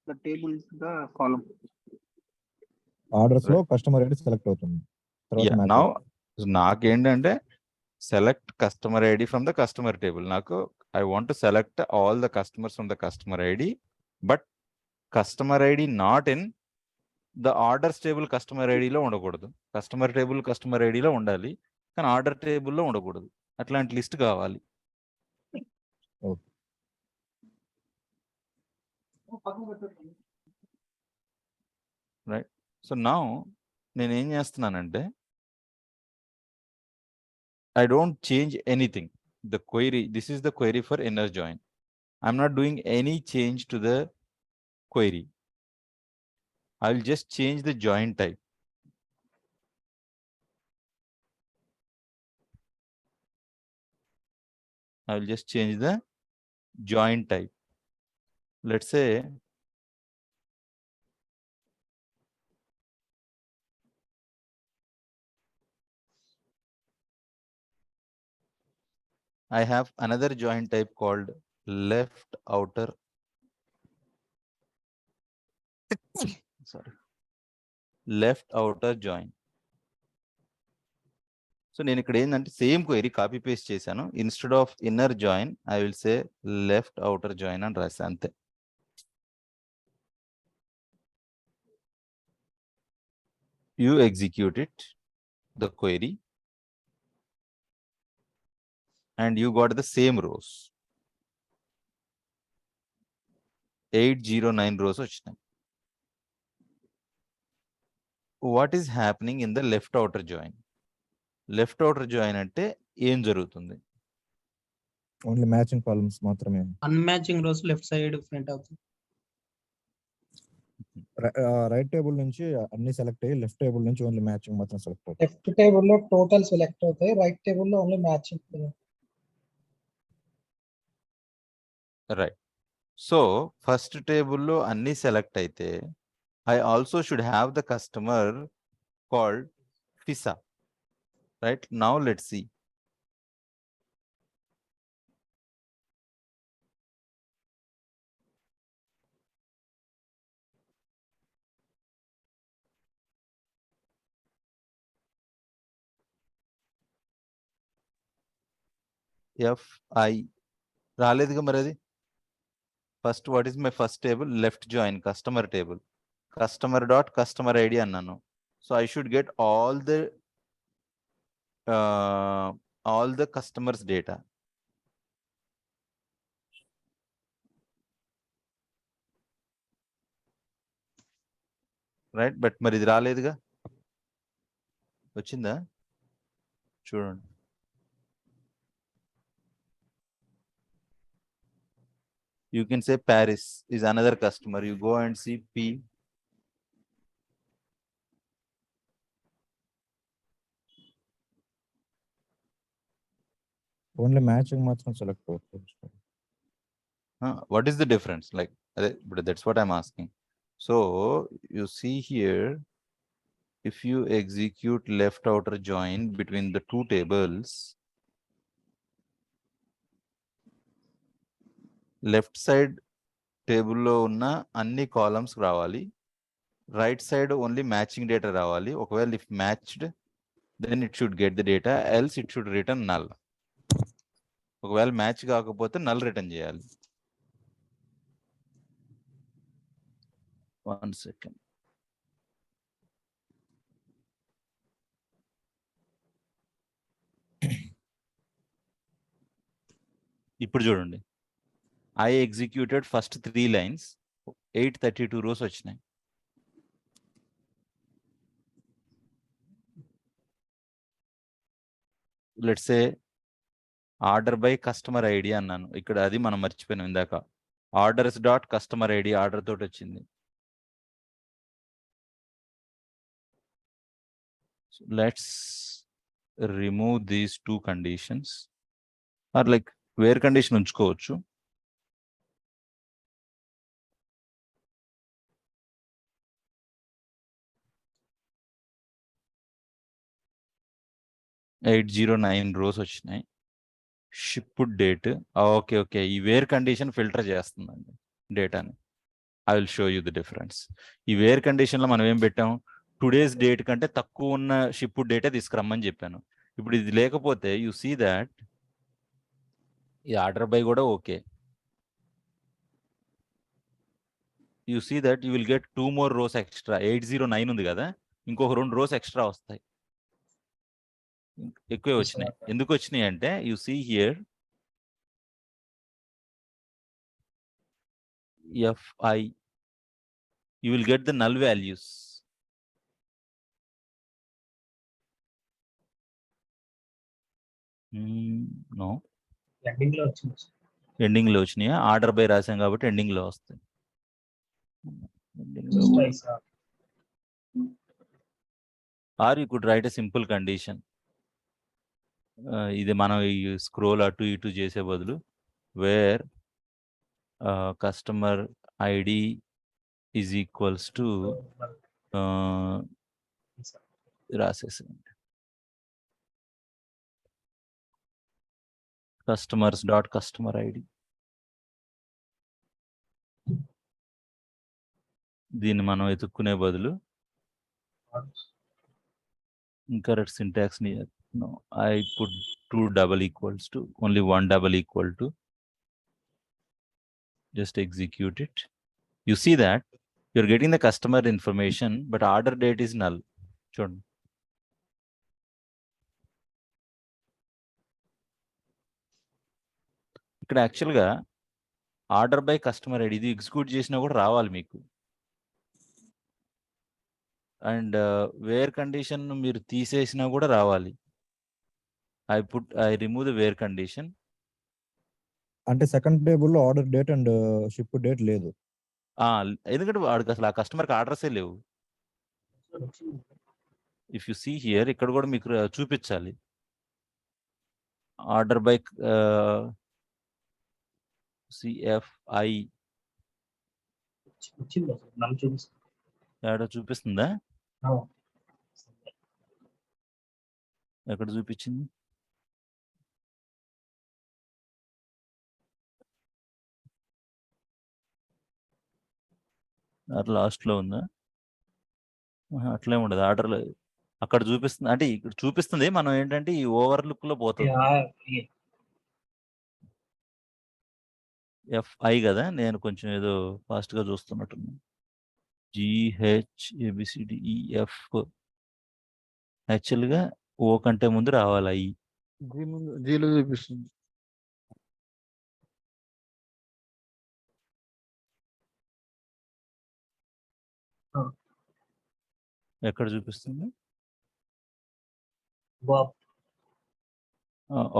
The table is the column. Orders లో కస్టమర్ ఐడి సెలెక్ట్ అవుతుంది. నౌ నాకేంటంటే select customer ID from the customer table. నాకు I want to select all the customers from the customer ID, but customer ID not in the orders table customer ఐడిలో ఉండకూడదు, customer table customer ఐడిలో ఉండాలి, కానీ order టేబుల్లో ఉండకూడదు. అట్లాంటి list కావాలి. Right. So now నేనేం చేస్తున్నానంటే I don't change anything. The query, this is the query for inner join. I'm not doing any change to the query. I'll just change the join type. I'll just change the join type. Let's say I have another join type called left outer. Sorry. Left outer join. So నేను ఇక్కడ ఏంటంటే same query copy paste చేశాను. Instead of inner join I will say left outer join అని రాశాను అంతే. You execute it, the query, and you got the same rows. 809 rows వచ్చినాయి. What is happening in the left outer join? Left outer join అంటే ఏం జరుగుతుంది? Only matching columns మాత్రమే. Unmatching rows left side print అవుతుంది. Right table నుంచి అన్ని select అయ్యి left table నుంచి ఓన్లీ మ్యాచింగ్ మాత్రం సెలెక్ట్ అవుతుంది. లెఫ్ట్ టేబుల్ లో టోటల్ సెలెక్ట్ అవుతాయి, రైట్ టేబుల్ లో only matching. Right. So first టేబుల్లో అన్ని సెలెక్ట్ అయితే I also should have the customer called FISA. Right. Now let's see. FI రాలేదుగా మరి అది. First what is my first table? Left join customer table, customer dot customer ID అన్నాను. So I should get all the customers data. Right. But మరి ఇది రాలేదుగా. వచ్చిందా చూడండి. You can say Paris is another customer. You go and see P. Only matching మాత్రం select అవుతుంది. What is the difference? Like, that's what I'm asking. So you see here, if you execute left outer join between the two tables, left side టేబుల్లో ఉన్న అన్ని columns రావాలి, right side only matching data రావాలి. ఒకవేళ if matched then it should get the data, else it should return null. ఒకవేళ match కాకపోతే null return చేయాలి. 1 second. ఇప్పుడు చూడండి, I executed first 3 lines, 832 rows వచ్చినాయి. Let's say order by customer ID అన్నాను. ఇక్కడ అది మనం మర్చిపోయినాం ఇందాక. Orders dot customer ID order తోటి వచ్చింది. Let's remove these 2 conditions, or like where condition ఉంచుకోవచ్చు. $809 rows వచ్చినాయి. షిప్డ్ డేట్, ఓకే, ఈ వేర్ కండిషన్ ఫిల్టర్ చేస్తుందండి డేటాని. I will show you the difference. ఈ వేర్ కండిషన్లో మనం ఏం పెట్టాం? టుడేస్ డేట్ కంటే తక్కువ ఉన్న షిప్డ్ డేటా తీసుకురమ్మని చెప్పాను. ఇప్పుడు ఇది లేకపోతే యు సీ దాట్ ఈ ఆర్డర్ బై కూడా okay. you see that you will get 2 more rows extra. 809 ఉంది కదా, ఇంకొక 2 rows extra వస్తాయి, ఎక్కువే వచ్చినాయి. ఎందుకు వచ్చినాయి అంటే you see here fi, you will get the null values. No, ending లో వచ్చింది. ఎండింగ్ లో వచ్చినాయా? ఆర్డర్ బై రాసాం కాబట్టి ఎండింగ్ లో వస్తాయి. Or you could write a simple condition. ఇది మనం ఈ స్క్రోల్ అటు ఇటు చేసే బదులు where customer ID is equals to రాసేసండి కస్టమర్స్ డాట్ కస్టమర్ ఐడి. దీన్ని మనం ఎతుక్కునే బదులు incorrect syntax near. No, I put 2 double equals to, only 1 double equal to. Just execute it. You see that you're getting the customer information, but order date is null. చూడండి, ఇక్కడ యాక్చువల్గా order by customer ID ఇది execute చేసినా కూడా రావాలి మీకు. And where condition మీరు తీసేసినా కూడా రావాలి. I remove the where condition. అంటే సెకండ్ టేబుల్ లో order date and ship date లేదు. ఎందుకంటే వాడికి అసలు ఆ కస్టమర్కి ఆర్డర్సే లేవు. ఇఫ్ యు సీ హియర్, ఇక్కడ కూడా మీకు చూపించాలి ఆర్డర్ బై CFI ఏడో చూపిస్తుందా? ఎక్కడ చూపించింది? లాస్ట్ లో ఉందా? అట్లే ఉండదు, ఆర్డర్లో అక్కడ చూపిస్తుంది. అంటే ఇక్కడ చూపిస్తుంది, మనం ఏంటంటే ఈ ఓవర్ లుక్ లో పోతుంది. FI కదా, నేను కొంచెం ఏదో ఫాస్ట్ గా చూస్తున్నట్టున్నా. GHABCDEF యాక్చువల్ గా ఓ కంటే ముందు రావాలి. I జీలో చూపిస్తుంది. ఎక్కడ చూపిస్తుంది?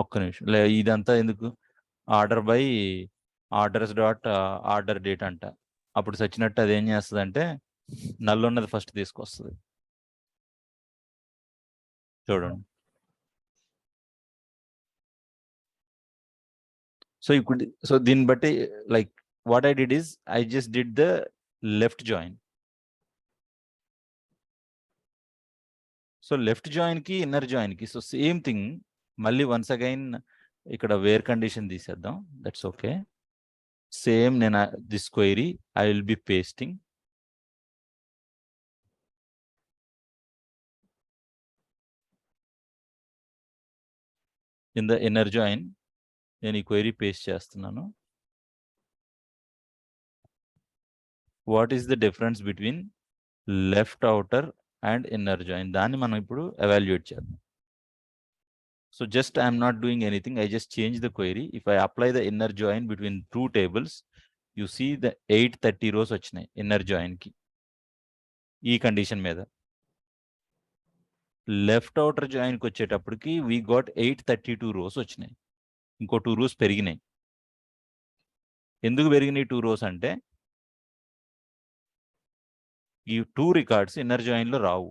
ఒక్క నిమిషం, ఇదంతా ఎందుకు? Order by orders dot order date అంట. అప్పుడు సచ్చినట్టు అది ఏం చేస్తుంది అంటే నల్ ఉన్నది ఫస్ట్ తీసుకొస్తుంది. చూడండి, సో దీన్ని బట్టి like what I did is I just did the left join. So left join కి ఇన్నర్ జాయిన్ కి సో సేమ్ థింగ్. మళ్ళీ వన్స్ అగైన్ ఇక్కడ వేర్ కండిషన్ తీసేద్దాం, దట్స్ ఓకే. సేమ్ నేను this query I will be pasting. In the inner join నేను ఈ query paste చేస్తున్నాను. What is the difference between left outer and inner join, దాన్ని మనం ఇప్పుడు ఎవాల్యుయేట్ చేద్దాం. So just I am not doing anything, I just change the query. If I apply the inner join between two tables, you see the 830 rows వచ్చినాయి inner join కి ఈ condition మీద. Left outer join కి వచ్చేటప్పటికి we got 832 rows వచ్చినాయి, ఇంకో 2 rows పెరిగినాయి. ఎందుకు పెరిగినాయి 2 rows అంటే ఈ 2 రికార్డ్స్ ఇన్నర్ జాయిన్ లో రావు.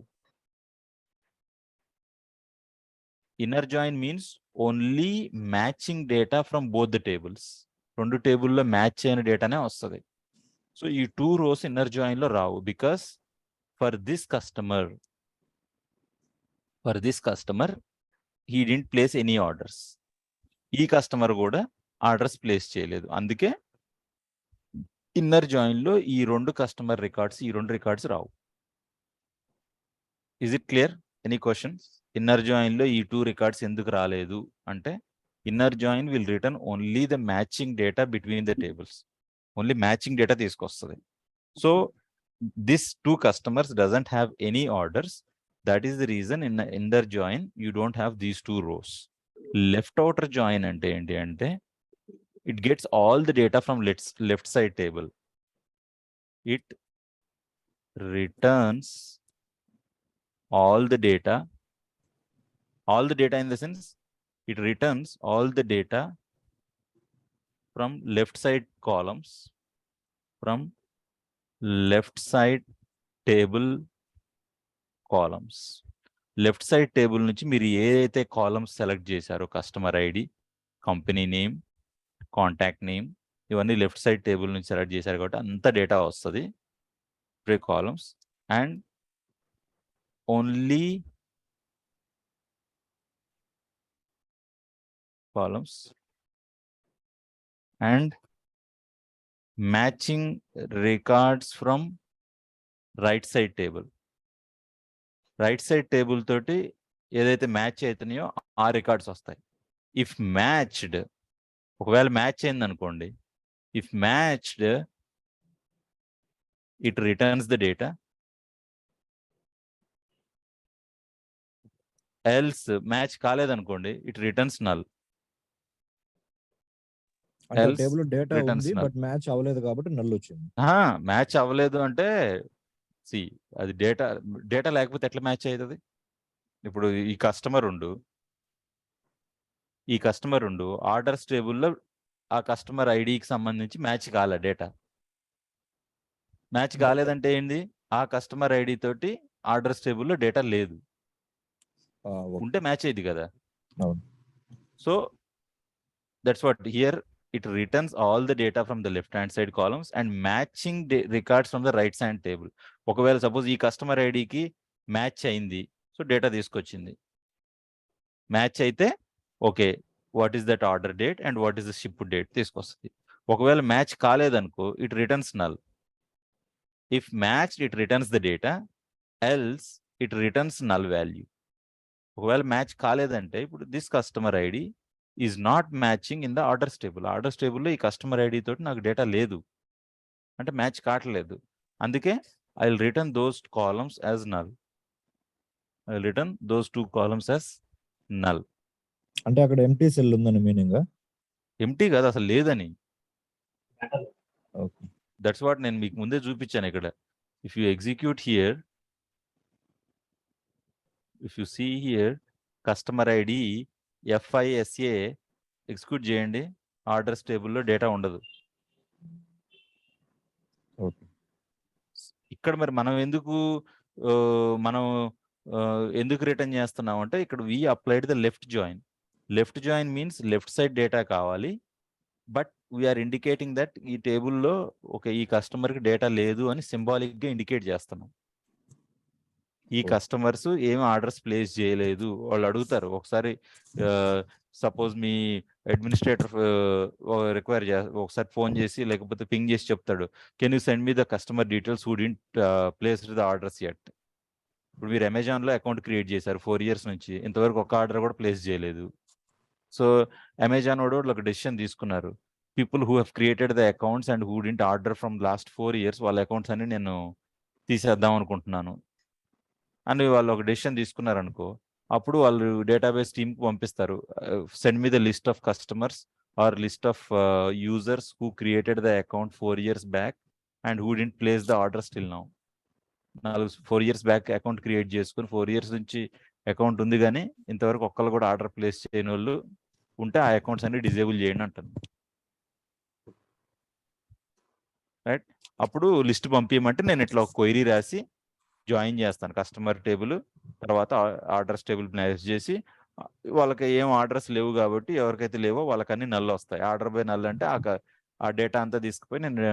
Inner join means only matching data from both the tables. 2 టేబుల్లో మ్యాచ్ అయిన డేటానే వస్తుంది. సో ఈ 2 rows ఇన్నర్ జాయిన్ లో రావు. Because for this customer he didn't place any orders. ఈ కస్టమర్ కూడా ఆర్డర్స్ ప్లేస్ చేయలేదు. అందుకే ఇన్నర్ జాయిన్ లో ఈ 2 కస్టమర్ రికార్డ్స్, ఈ 2 records Rao. Is it clear? Any questions? Inner join లో ఈ 2 రికార్డ్స్ ఎందుకు రాలేదు అంటే inner join will return only the matching data between the tables. Only matching data తీసుకొస్తుంది. So this two customers doesn't have any orders. That is the reason in their join you don't have these two rows. Left outer join ante enti ante it gets all the data from left side table. It returns all the data in the sense it returns all the data from left side columns, from left side table columns. Left side table నుంచి మీరు ఏదైతే columns select చేశారో customer ID, company name, contact name, ఇవన్నీ left side table నుంచి select చేశారు కాబట్టి అంత data వస్తుంది columns. And only columns and matching records from right side table. Right side table తోటి ఏదైతే మ్యాచ్ అవుతున్నాయో ఆ రికార్డ్స్ వస్తాయి. ఇఫ్ మ్యాచ్డ్, ఒకవేళ మ్యాచ్ అయింది అనుకోండి, if matched it returns the data. Else match కాలేదనుకోండి ఇట్ రిటర్న్స్ నల్. అంటే Else టేబుల్ డేటా returns ఉంది null. బట్ మ్యాచ్ అవ్వలేదు కాబట్టి నల్ వచ్చింది. మ్యాచ్ అవ్వలేదు అంటే అది డేటా లేకపోతే ఎట్లా మ్యాచ్ అవుతుంది? ఇప్పుడు ఈ కస్టమర్ ఉండు ఆర్డర్స్ టేబుల్లో ఆ కస్టమర్ ఐడికి సంబంధించి మ్యాచ్ కాలే డేటా. మ్యాచ్ కాలేదంటే ఏంటి? ఆ కస్టమర్ ఐడి తోటి ఆర్డర్స్ టేబుల్లో డేటా లేదు. ఉంటే మ్యాచ్ అయ్యింది కదా. అవును. So that's what here it returns all the data from the left hand side columns and matching records from the right side table. ఒకవేళ సపోజ్ ఈ కస్టమర్ ఐడికి మ్యాచ్ అయింది, సో డేటా తీసుకొచ్చింది. మ్యాచ్ అయితే okay, what is that order date and what is the ship date తీసుకొస్తుంది. ఒకవేళ match కాలేదనుకో it returns null. If match it returns the data, else it returns null value. ఒకవేళ match కాలేదంటే ఇప్పుడు this customer ID is not matching in the orders table. Orders టేబుల్లో ఈ customer ID తోటి నాకు డేటా లేదు అంటే మ్యాచ్ కావట్లేదు. అందుకే I will return those columns as null. I will return those two columns as null. అంటే అక్కడ ఎంటీ సెల్ ఉందని మీనింగ్? ఎంటీ కాదు, అసలు లేదని. ఓకే. దట్స్ వాట్ నేను మీకు ముందే చూపించాను ఇక్కడ. If you execute here, if you see here customer ID FISA execute చేయండి, ఆర్డర్స్ టేబుల్లో డేటా ఉండదు. ఇక్కడ మరి మనం ఎందుకు రిటర్న్ చేస్తున్నాం అంటే ఇక్కడ we applied the left join. Left join means left side data కావాలి, బట్ వీఆర్ ఇండికేటింగ్ దట్ ఈ టేబుల్లో ఈ కస్టమర్కి డేటా లేదు అని సింబాలిక్గా ఇండికేట్ చేస్తున్నాం. ఈ కస్టమర్స్ ఏమి ఆర్డర్స్ ప్లేస్ చేయలేదు. వాళ్ళు అడుగుతారు ఒకసారి, సపోజ్ మీ అడ్మినిస్ట్రేటర్ రిక్వైర్ ఒకసారి ఫోన్ చేసి లేకపోతే పింగ్ చేసి చెప్తాడు, can you send me the customer details who didn't place the orders yet. ఇప్పుడు మీరు అమెజాన్లో అకౌంట్ క్రియేట్ చేశారు 4 years నుంచి, ఇంతవరకు ఒక ఆర్డర్ కూడా ప్లేస్ చేయలేదు. సో అమెజాన్ వాడు ఒక డెసిషన్ తీసుకున్నారు, people who have created the accounts and who didn't order from last 4 years వాళ్ళ అకౌంట్స్ అన్ని నేను తీసేద్దాం అనుకుంటున్నాను అని వాళ్ళు ఒక డెసిషన్ తీసుకున్నారు అనుకో, అప్పుడు వాళ్ళు డేటాబేస్ టీమ్కి పంపిస్తారు, send me the list of customers or list of users who created the account 4 years back and who didn't place the order still now. 4 years back account create చేసుకుని 4 years నుంచి account ఉంది కానీ ఇంతవరకు ఒక్కళ్ళు కూడా order place చేయని వాళ్ళు ఉంటే ఆ అకౌంట్స్ అన్ని డిజేబుల్ చేయండి అంటాను. రైట్, అప్పుడు లిస్ట్ పంపించమంటే నేను ఇట్లా ఒక క్వైరీ రాసి జాయిన్ చేస్తాను కస్టమర్ టేబుల్, తర్వాత ఆర్డర్స్ టేబుల్ ప్లేస్ చేసి వాళ్ళకి ఏం ఆర్డర్స్ లేవు కాబట్టి ఎవరికైతే లేవో వాళ్ళకన్నీ నల్ వస్తాయి. ఆర్డర్ బై నల్ అంటే ఆ డేటా అంతా తీసుకుపోయి నేను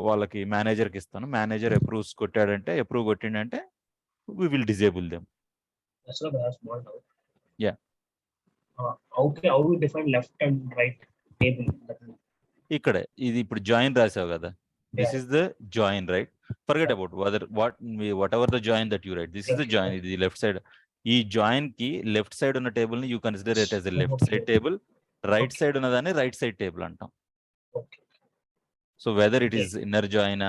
వాళ్ళకి మేనేజర్కి ఇస్తాను. మేనేజర్ అప్రూవ్ కొట్టిండంటే we will disable them. That's not a small doubt. Yeah. How we define left and right table? ఇక్కడే ఇది ఇప్పుడు జాయిన్ రాసావు కదా, this is the join, right? Forget about whatever the join that you write. This is the join. ఇది left side. ఈ join కి left side ఉన్న table ని you consider it as a left side table, right side ఉన్నదాన్ని right side table అంటాం. So so whether it Okay. Is inner జాయినా,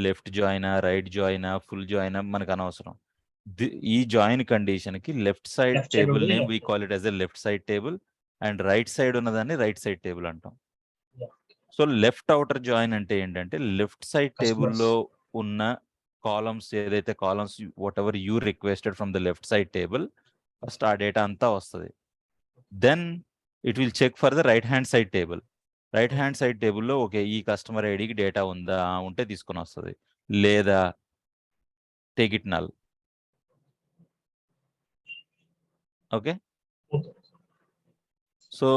left జాయినా, right జాయినా, ఫుల్ జాయినా మనకు అనవసరం. ఈ జాయిన్ కండిషన్ కి left side Left side table ఉంది, name left we side. Call it as a left side table and right side ఉన్నదాన్ని రైట్ సైడ్ టేబుల్ అంటాం. Yeah. So left outer join అంటే ఏంటంటే లెఫ్ట్ సైడ్ Customers. టేబుల్లో ఉన్న columns ఏదైతే columns whatever you requested from the left side table, first ఆ data అంతా వస్తుంది. Then it will check for the right hand side table. Right hand side టేబుల్లో okay ఈ కస్టమర్ ఐడికి data ఉందా, ఉంటే తీసుకొని వస్తుంది, లేదా take it null. Okay, Okay. so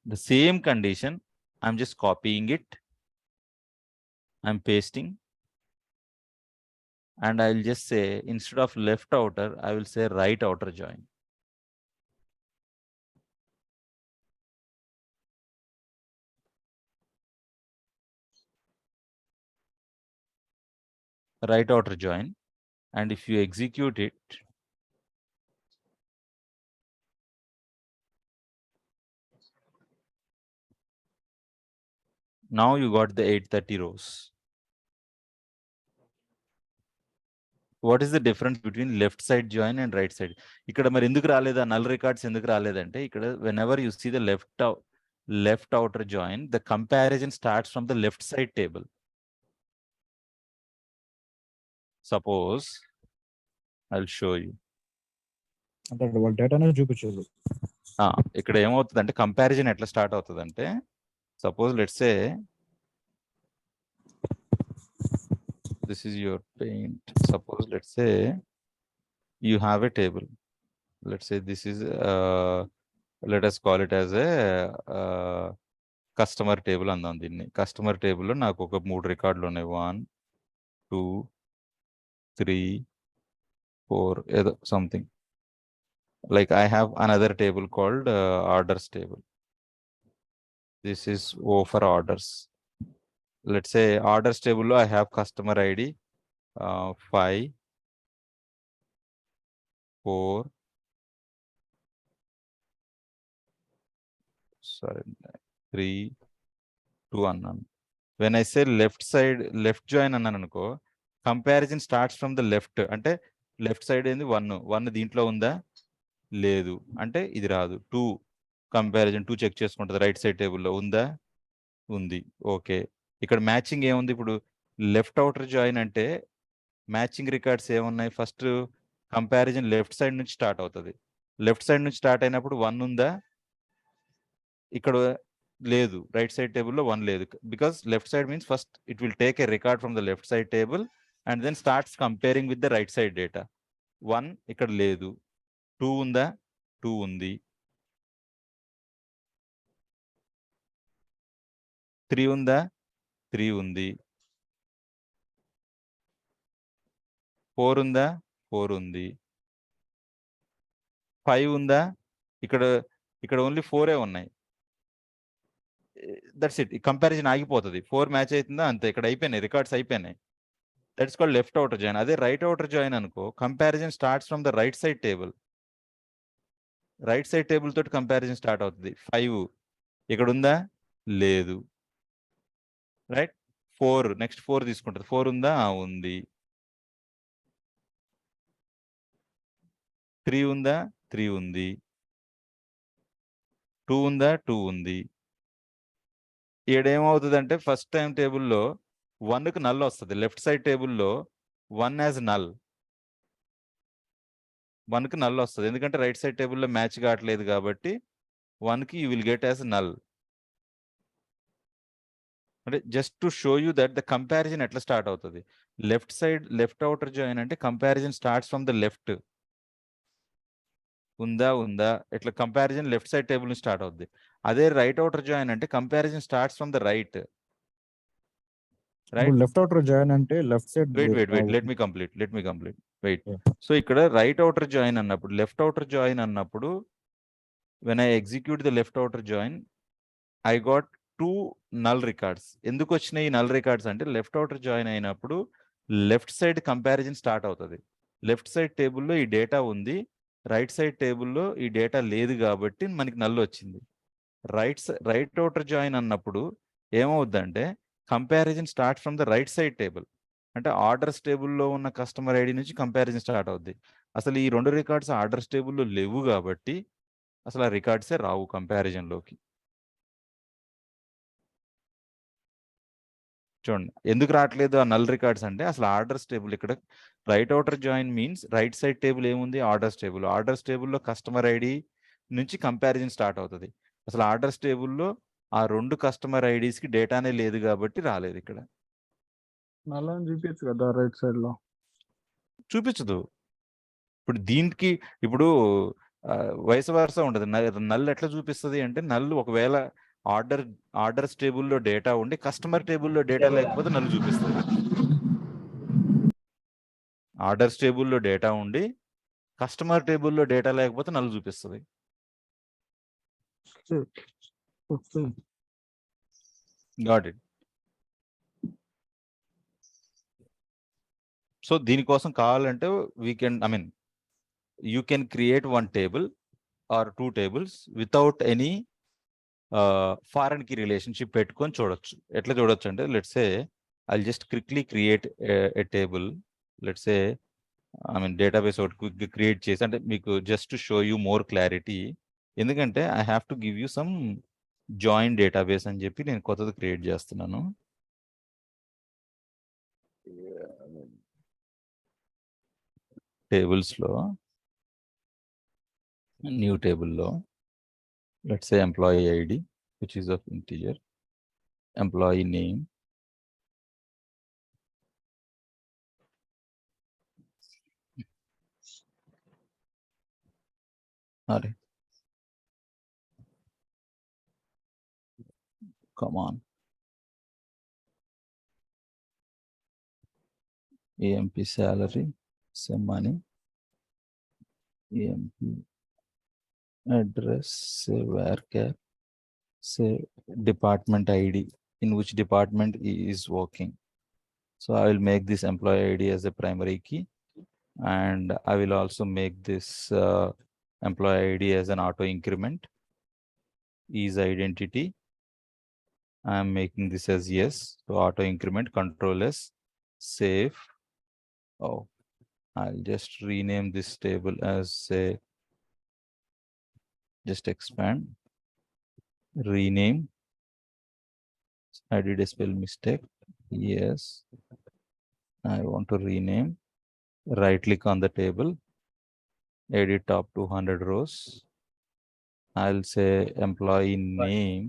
the same condition I'm just copying it, I'm pasting, and I'll just say instead of left outer I will say right outer join. Right outer join, and if you execute it, now you got the 830 rows. What is the difference between left side join and right side? ikkada mari enduku raleda null records enduku raledante ikkada whenever you see the left outer join, the comparison starts from the left side table. Suppose I'll show you. అంటే వాళ్ళ డేటానే చూపించారు. ఇక్కడ ఏమవుతుందంటే comparison ఎట్లా start అవుతుందంటే, suppose let's say this is your paint. Suppose let's say you have a table. Let's say this is let us call it as a customer table andam dinni. Customer table lo naaku oka 3 రికార్డులు ఉన్నాయి, 1 2 3 4 ఏదో something. Like I have another table called orders table. This is O for orders. Let's say orders table lo I have customer ID 5 4 sorry 3 2 అన్నాను. When I say left side left join అన్నాను అనుకో, comparison starts from the left. అంటే left side ఏంది 1 దీంట్లో ఉందా, లేదు అంటే ఇది రాదు. 2 కంపారిజన్ 2 చెక్ చేసుకుంటుంది, రైట్ సైడ్ టేబుల్లో ఉందా, ఉంది, ఓకే. ఇక్కడ మ్యాచింగ్ ఏముంది, ఇప్పుడు లెఫ్ట్ అవుటర్ జాయిన్ అంటే మ్యాచింగ్ రికార్డ్స్ ఏమున్నాయి, ఫస్ట్ కంపారిజన్ లెఫ్ట్ సైడ్ నుంచి స్టార్ట్ అవుతుంది. లెఫ్ట్ సైడ్ నుంచి స్టార్ట్ అయినప్పుడు 1 ఉందా, ఇక్కడ లేదు, రైట్ సైడ్ టేబుల్లో 1 లేదు. Because left side means first it will take a record from the left side table and then starts comparing with the right side data. 1 ఇక్కడ లేదు. 2 ఉందా, 2 ఉంది. 3 ఉందా, 3 ఉంది. 4 ఉందా, 4 ఉంది. 5 ఉందా, ఇక్కడ ఓన్లీ 4 ఉన్నాయి. దట్స్ ఇట్, కంపారిజన్ ఆగిపోతుంది. 4 మ్యాచ్ అవుతుందా అంతే, ఇక్కడ అయిపోయినాయి, రికార్డ్స్ అయిపోయినాయి. That's called left outer join. అదే రైట్ అవుటర్ జాయిన్ అనుకో, comparison starts from the right side table. Right side table తోటి కంపారిజన్ స్టార్ట్ అవుతుంది. 5 ఇక్కడ ఉందా, లేదు, రైట్. 4 నెక్స్ట్ 4 తీసుకుంటుంది. 4 ఉందా, ఉంది. 3 ఉందా, 3 ఉంది. 2 ఉందా, 2 ఉంది. ఏమవుతుందంటే ఫస్ట్ టైం టేబుల్లో 1కి నల్ వస్తుంది. లెఫ్ట్ సైడ్ టేబుల్లో 1 యాజ్ నల్, 1కి నల్ వస్తుంది. ఎందుకంటే రైట్ సైడ్ టేబుల్లో మ్యాచ్ కావట్లేదు కాబట్టి 1కి you will get as null. అంటే just to show you that the comparison ఎట్లా స్టార్ట్ అవుతుంది. Left side left outer join అంటే comparison starts from the left. ఉందా ఇట్లా కంపారిజన్ లెఫ్ట్ సైడ్ టేబుల్ నుంచి స్టార్ట్ అవుద్ది. అదే రైట్ అవుటర్ జాయిన్ అంటే comparison starts from the right. Left outer join అంటే left side. Wait let me complete wait. So ఇక్కడ right outer join అన్నప్పుడు, left outer join అన్నప్పుడు when I execute the left outer join I got 2 null records. ఎందుకు వచ్చినాయి ఈ null records అంటే, left outer join అయినప్పుడు left side comparison start అవుతుంది. Left side టేబుల్లో ఈ డేటా ఉంది, రైట్ సైడ్ టేబుల్లో ఈ డేటా లేదు కాబట్టి మనకి నల్ వచ్చింది. రైట్ అవుటర్ జాయిన్ అన్నప్పుడు ఏమవుద్దంటే comparison start from the right side table. అంటే ఆర్డర్స్ టేబుల్లో ఉన్న కస్టమర్ ఐడి నుంచి కంపారిజన్ స్టార్ట్ అవుద్ది. అసలు ఈ 2 రికార్డ్స్ ఆర్డర్స్ టేబుల్లో లేవు కాబట్టి అసలు ఆ రికార్డ్సే రావు కంపారిజన్‌లోకి. చూడండి. ఎందుకు రావట్లేదు ఆ నల్ రికార్డ్స్ అంటే అసలు ఆర్డర్స్ టేబుల్ ఇక్కడ right outer join means right side table ఏముంది? Orders table. ఆర్డర్స్ టేబుల్‌లో కస్టమర్ ఐడి నుంచి కంపారిజన్ స్టార్ట్ అవుతది. అసలు ఆర్డర్స్ టేబుల్‌లో ఆ 2 కస్టమర్ ఐడీస్‌కి డేటానే లేదు కాబట్టి రాలేదిక్కడ. నల్ అని చూపించచ్చు కదా రైట్ సైడ్ లో. చూపించదు. ఇప్పుడు దీనికి ఇప్పుడు వైస్ వర్సా ఉండదు. నల్ ఎట్లా చూపిస్తది అంటే నల్ ఒకవేళ ఆర్డర్స్ టేబుల్‌లో డేటా ఉండి కస్టమర్ టేబుల్‌లో డేటా లేకపోతే నల్ చూపిస్తది. ఆర్డర్స్ టేబుల్‌లో డేటా ఉండి కస్టమర్ టేబుల్‌లో డేటా లేకపోతే నల్ చూపిస్తది. ఓకే. Got it. సో దీనికోసం కావాలంటే we can you can create 1 table or 2 tables without any foreign key relationship పెట్టుకొని చూడొచ్చు. ఎట్లా చూడొచ్చు అంటే let's say I'll just quickly create a table. Let's say database ఒకటి క్విక్‌గా క్రియేట్ చేసి అంటే మీకు just to show you more clarity. ఎందుకంటే I have to give you some join database అని చెప్పి నేను కొత్తది క్రియేట్ చేస్తున్నాను. టేబుల్స్‌లో న్యూ టేబుల్‌లో let's say employee ID which is of integer, employee name, అరే come on. AMP salary, say money, AMP address, say varchar, say department ID, in which department he is working. So I will make this employee ID as a primary key, and I will also make this employee ID as an auto increment. Is identity. I am making this as yes. So auto increment, control S, save. Oh, I'll just rename this table as say, just expand, rename. I did a spell mistake. Yes, I want to rename. Right click on the table, edit top 200 rows. I'll say employee name,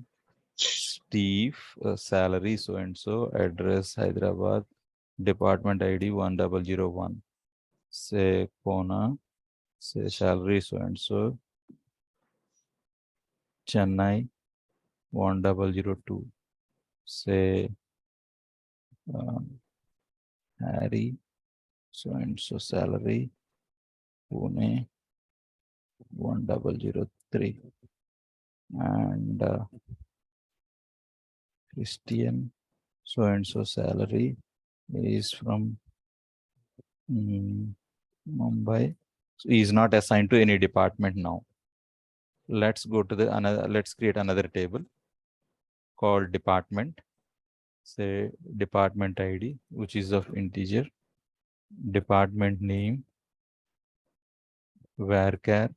Steve, salary so and so, address Hyderabad, department ID 1001. Say Pune, say salary so and so, Chennai 1002. Say Harry so and so, salary Pune 1003. And Christian so and so, salary is from Mumbai. So he is not assigned to any department now. Let's go to the another. Let's create another table called department. Say department ID, which is of integer. Department name, varchar,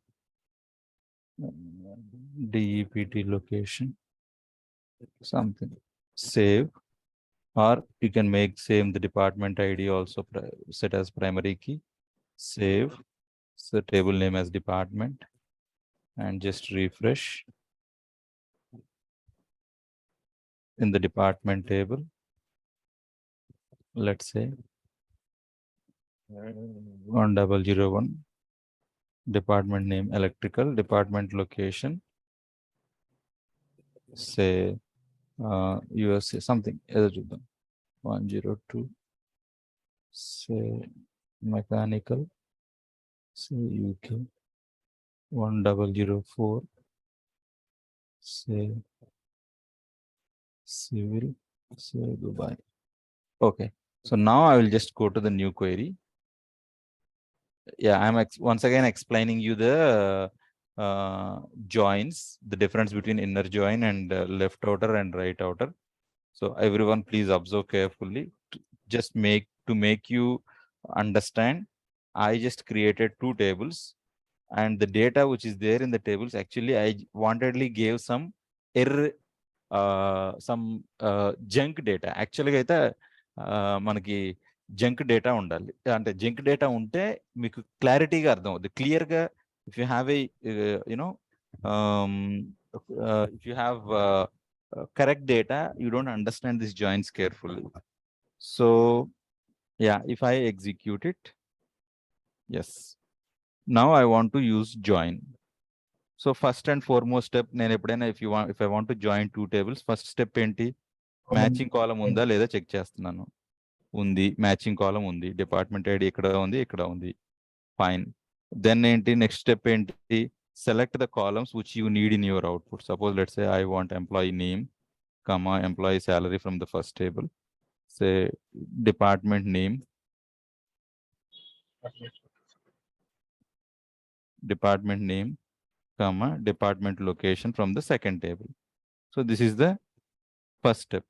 DEPT location, something. Save, or you can make same the department ID also set as primary key. Save. So table name as department, and just refresh. In the department table, let's say 1001, department name electrical, department location, say USA, something 102, say mechanical, say UK 1004, say civil, say Dubai. Okay, so now I will just go to the new query. Yeah, I'm once again explaining you the joins, the difference between inner join and left outer and right outer. So everyone, please observe carefully. Just to make you understand, I just created 2 tables, and the data which is there in the tables, actually I wantedly gave some error, some junk data. Actually అయితే మనకి junk data ఉండాలి. అంటే junk data ఉంటే మీకు క్లారిటీగా అర్థం అవుతుంది, క్లియర్గా. If you have a you know if you have correct data, you don't understand these joins carefully. So yeah, if I execute it, yes, now I want to use join. So first and foremost step, నేను ఎప్పుడైనా if I want to join 2 tables, first step ఏంటి? Matching కాలం ఉందా లేదా check చేస్తున్నాను. ఉంది, matching కాలం ఉంది, department ID ఇక్కడ ఉంది, ఇక్కడ ఉంది, ఫైన్. దెన్ ఏంటి, నెక్స్ట్ స్టెప్ ఏంటి? Select the columns which you need in your output. Suppose let's say I want employee name, comma, employee salary from the first table. Say department name, comma, department location from the second table. So this is the first step.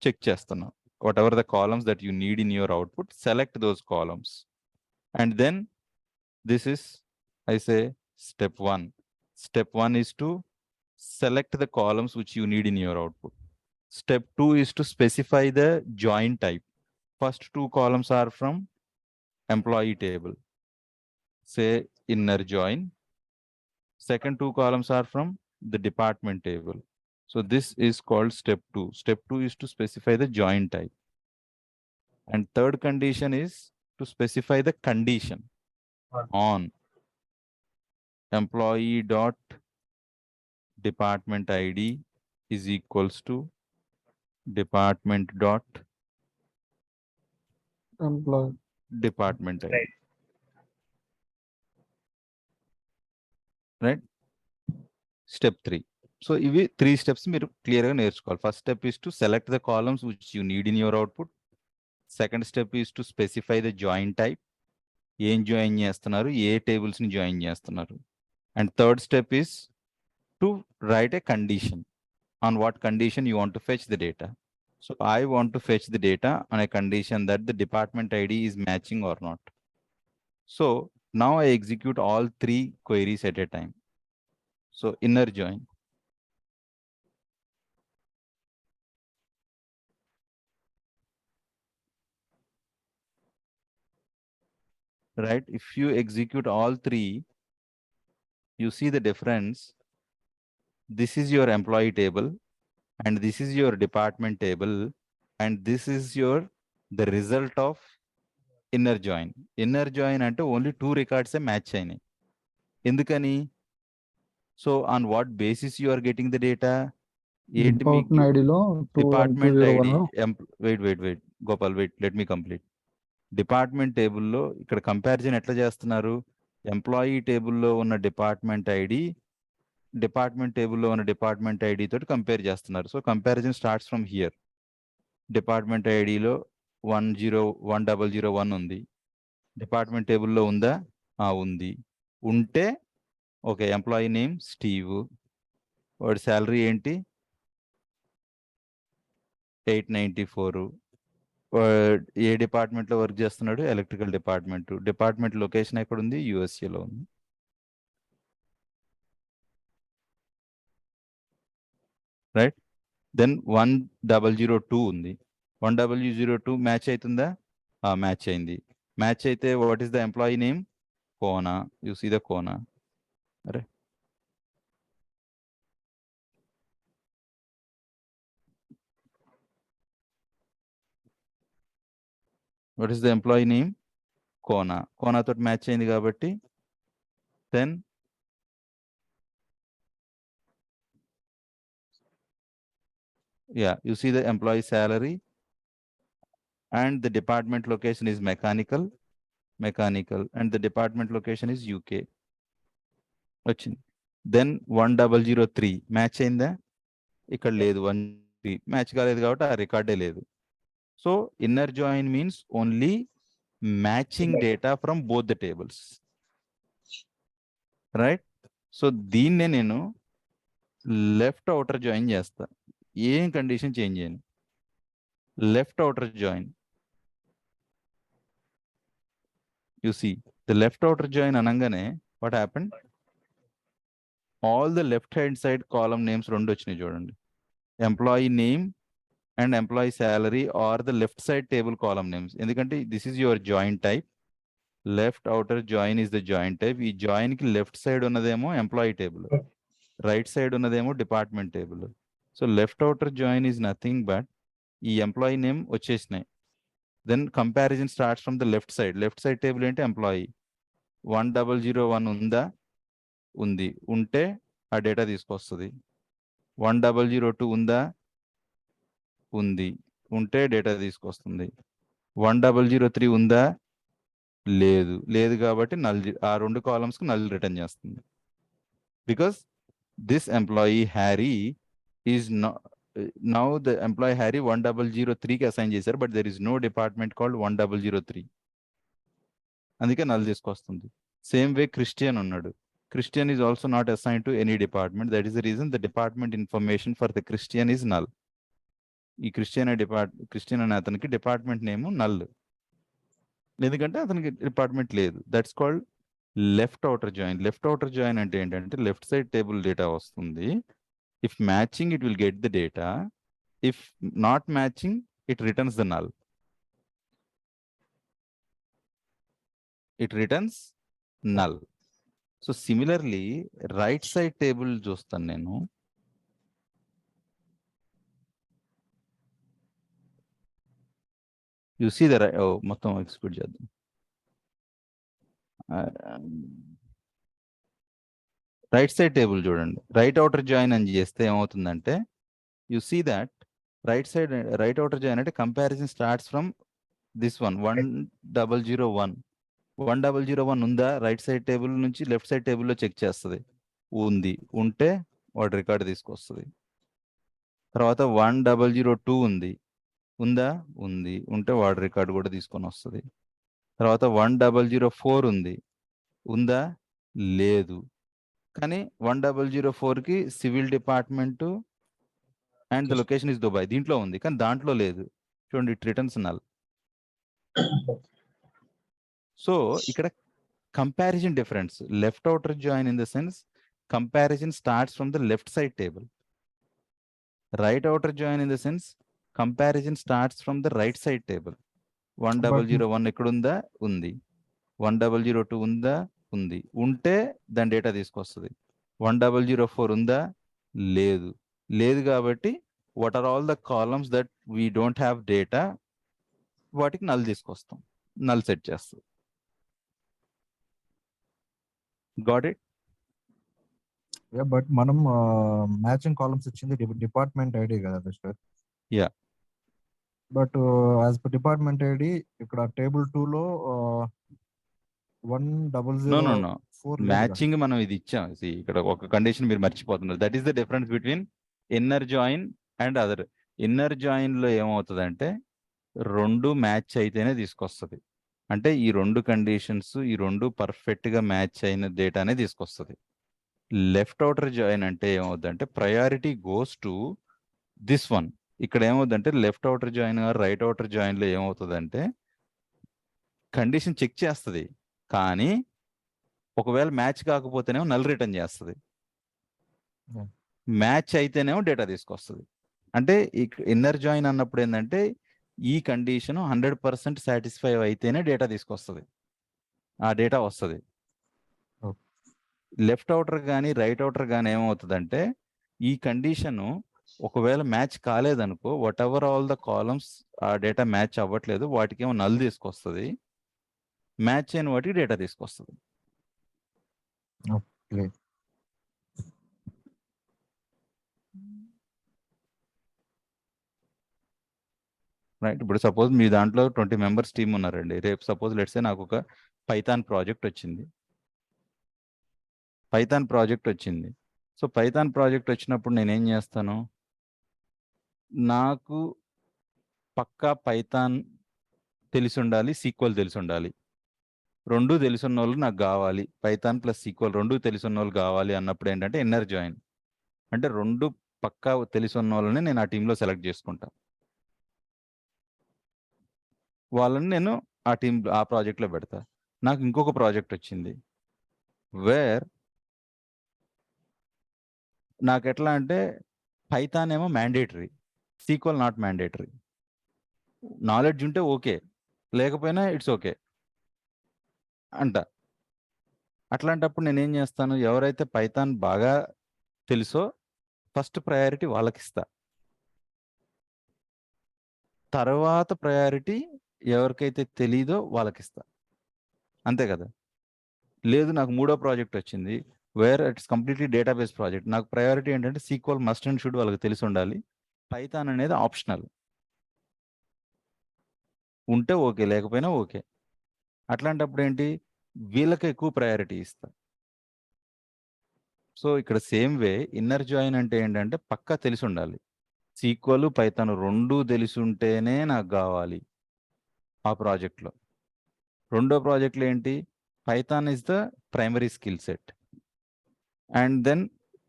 Check చేస్తున్నా. Whatever the columns that you need in your output, select those columns. And then this is, I say, step 1. Step 1 is to select the columns which you need in your output. Step 2 is to specify the join type. First 2 columns are from employee table. Say inner join. Second 2 columns are from the department table. So this is called step 2. Step 2 is to specify the join type. And third condition is to specify the condition on employee dot department ID is equals to department dot Employee. department ID. Right. Right? Step 3. So ఇవి 3 steps మీరు క్లియర్గా నేర్చుకోవాలి. First step is to select the columns which you need in your output. Second step is to specify the join type. ఏం join చేస్తున్నారు, ఏ టేబుల్స్ని join చేస్తున్నారు. And third step is to write a condition. On what condition you want to fetch the data. So I want to fetch the data on a condition that the department ID is matching or not. So now I execute all 3 queries at a time. So inner join. Right? If you execute all 3, you see the difference. This is your employee table, and this is your department table, and this is the result of inner join. Inner join అంటే only 2 records match అయినాయి. ఎందుకని? So on what basis you are getting the data? ఏంటి మీకు Department ID లో 2 department and ID 201 wait Gopal, wait, let me complete. Department టేబుల్లో ఇక్కడ comparison ఎట్లా చేస్తున్నారు? ఎంప్లాయీ టేబుల్లో ఉన్న డిపార్ట్మెంట్ ఐడి తోటి కంపేర్ చేస్తున్నారు. So comparison starts from here. Department ఐడిలో 1001 ఉంది. డిపార్ట్మెంట్ టేబుల్లో ఉందా? ఉంది. ఉంటే ఓకే, ఎంప్లాయీ నేమ్ స్టీవ్, వాడి శాలరీ ఏంటి? 894. ఏ డిపార్ట్మెంట్లో వర్క్ చేస్తున్నాడు? Electrical department. డిపార్ట్మెంట్ లొకేషన్ ఎక్కడ ఉంది? యూఎస్ఏలో ఉంది. రైట్? దెన్ 1002 ఉంది. 1002 మ్యాచ్ అవుతుందా? మ్యాచ్ అయింది. మ్యాచ్ అయితే what is the employee name? Kona. You see the Kona. అరే what is the employee name? Kona. Kona తోటి మ్యాచ్ అయింది కాబట్టి then you see the employee salary, and the department location is mechanical, and the department location is UK. వచ్చింది. Then 1003 match అయిందా? ఇక్కడ లేదు. 1 match కాలేదు కాబట్టి ఆ రికార్డే లేదు. So inner join means only matching data from both the tables. Right? So దీన్నే నేను లెఫ్ట్ అవుటర్ జాయిన్ చేస్తా. ఏం కండిషన్ చేంజ్ చేయను. Left outer join, you see the left outer join అనగానే what happen, all the left hand side column names రెండు వచ్చినాయి చూడండి. Employee name and employee salary are the left side table column names. ఎందుకంటే this is your join type. Left outer join is the join type. ఈ join కి left side ఉన్నదేమో employee table, right side ఉన్నదేమో department table. So left outer join is nothing but ఈ employee name వచ్చేసినాయి. Then comparison starts from the left side. Left side table ఏంటి, employee. 1001 ఉందా, ఉంది, ఉంటే ఆ డేటా తీసుకొస్తుంది. 1002 ఉందా, ఉంది, ఉంటే డేటా తీసుకొస్తుంది. 1003 ఉందా, లేదు, లేదు కాబట్టి నల్, ఆ రెండు కాలమ్స్కి నల్ రిటర్న్ చేస్తుంది. Because this employee Harry is now the employee Harry 1003కి అసైన్ చేశారు, but there is no department called 1003, అందుకే నల్ తీసుకొస్తుంది. సేమ్ వే క్రిస్టియన్ ఉన్నాడు. Christian is also not assign to any department. That is the reason the department information for the Christian is null. ఈ Christian అనే అతనికి department name null, ఎందుకంటే అతనికి department లేదు. That's called left outer join. Left outer join అంటే ఏంటంటే left side table data వస్తుంది. If matching it will get the data, if not matching it returns the null. It returns null. So similarly right side table చూస్తాను నేను. You see the మొత్తం execute చేద్దాం. Right side table చూడండి. Right outer join అని చేస్తే ఏమవుతుందంటే you see that right outer join అంటే comparison starts from this one 1001. 1001 ఉందా, రైట్ సైడ్ టేబుల్ నుంచి లెఫ్ట్ సైడ్ టేబుల్లో చెక్ చేస్తుంది. ఉంది, ఉంటే వాడు రికార్డు తీసుకొస్తుంది. తర్వాత 1002 ఉంది, ఉందా, ఉంది, ఉంటే వాడు రికార్డు కూడా తీసుకొని వస్తుంది. తర్వాత 1004 ఉంది, ఉందా, లేదు, కానీ 1004కి civil department and the location is Dubai దీంట్లో ఉంది, కానీ దాంట్లో లేదు. చూడండి, ఇట్ రిటర్న్స్ నల్. సో ఇక్కడ comparison difference. Left outer join in the sense comparison starts from the left side table. Right outer join in the sense comparison starts from the right side table. 1001 ఎక్కడుందా, ఉంది. 1002 ఉందా, ఉంది, ఉంటే దాని data తీసుకొస్తుంది. 1004 ఉందా, లేదు, లేదు కాబట్టి what are all the columns that we don't have data, వాటికి నల్ తీసుకొస్తాం, నల్ సెట్ చేస్తాం. Got it? బట్ మనం మ్యాచింగ్ కాలమ్స్ ఇచ్చింది డిపార్ట్మెంట్ ఐడి కదా mister. Yeah. But as per department ID ఇక్కడ టేబుల్ 2 లో 1004 మ్యాచింగ్ మనం ఇది ఇచ్చాం. ఇక్కడ ఒక కండిషన్ మీరు మర్చిపోతున్నారు. That is the difference between inner join and other. Inner join లో ఏమవుతుందంటే రెండు మ్యాచ్ అయితేనే తీసుకొస్తుంది. అంటే ఈ రెండు కండిషన్స్, ఈ రెండు పర్ఫెక్ట్ గా మ్యాచ్ అయిన డేటానే తీసుకొస్తుంది. లెఫ్ట్ అవుటర్ జాయిన్ అంటే ఏమవుతుందంటే priority goes to this one. ఇక్కడ ఏమవుతుందంటే left outer join right outer join లో ఏమవుతుందంటే కండిషన్ చెక్ చేస్తుంది, కానీ ఒకవేళ మ్యాచ్ కాకపోతేనేమో నల్ రిటర్న్ చేస్తుంది, మ్యాచ్ అయితేనేమో డేటా తీసుకొస్తుంది. అంటే ఇన్నర్ జాయిన్ అన్నప్పుడు ఏంటంటే ఈ కండిషన్ 100% సాటిస్ఫై అయితేనే డేటా తీసుకొస్తుంది, ఆ డేటా వస్తుంది. లెఫ్ట్ అవుటర్ కానీ రైట్ అవుటర్ కానీ ఏమవుతుందంటే ఈ కండిషన్ ఒకవేళ మ్యాచ్ కాలేదనుకో, whatever all the columns ఆ డేటా మ్యాచ్ అవ్వట్లేదు, వాటికేమో నల్ తీసుకొస్తుంది, మ్యాచ్ అయిన వాటికి డేటా తీసుకొస్తుంది. రైట్. ఇప్పుడు సపోజ్ మీ దాంట్లో 20 మెంబర్స్ టీమ్ ఉన్నారండి. రేపు సపోజ్ లెట్సే నాకు ఒక పైథాన్ ప్రాజెక్ట్ వచ్చింది. సో పైథాన్ ప్రాజెక్ట్ వచ్చినప్పుడు నేనేం చేస్తాను, నాకు పక్కా పైథాన్ తెలిసి ఉండాలి, సీక్వెల్ తెలిసి ఉండాలి. రెండు తెలుసున్న వాళ్ళు నాకు కావాలి, పైథాన్ ప్లస్ సీక్వెల్ రెండు తెలుసున్న వాళ్ళు కావాలి అన్నప్పుడు ఏంటంటే ఇన్నర్ జాయిన్. అంటే రెండు పక్కా తెలిసి ఉన్న వాళ్ళని నేను ఆ టీంలో సెలెక్ట్ చేసుకుంటా. వాళ్ళని నేను ఆ ఆ ప్రాజెక్ట్లో పెడతా. నాకు ఇంకొక ప్రాజెక్ట్ వచ్చింది వేర్ నాకు ఎట్లా అంటే పైథాన్ ఏమో mandatory, SQL not mandatory. Knowledge ఉంటే ఓకే, లేకపోయినా ఇట్స్ ఓకే అంట. అట్లాంటప్పుడు నేనేం చేస్తాను, ఎవరైతే పైథాన్ బాగా తెలుసో ఫస్ట్ ప్రయారిటీ వాళ్ళకి ఇస్తా. తర్వాత ప్రయారిటీ ఎవరికైతే తెలీదో వాళ్ళకి ఇస్తా. అంతే కదా. లేదు నాకు మూడో ప్రాజెక్ట్ వచ్చింది where it's completely database project. నాకు ప్రయారిటీ ఏంటంటే సీక్వల్ మస్ట్ అండ్ షుడ్ వాళ్ళకి తెలిసి ఉండాలి, పైథాన్ అనేది ఆప్షనల్. ఉంటే ఓకే, లేకపోయినా ఓకే. అట్లాంటప్పుడు ఏంటి, వీళ్ళకి ఎక్కువ ప్రయారిటీ ఇస్తా. సో ఇక్కడ సేమ్ వే ఇన్నర్ జాయిన్ అంటే ఏంటంటే పక్కా తెలిసి ఉండాలి. సీక్వల్ పైథాన్ రెండూ తెలిసి ఉంటేనే నాకు కావాలి ఆ ప్రాజెక్ట్లో. రెండో ప్రాజెక్ట్లో ఏంటి, Python is the primary skill set and then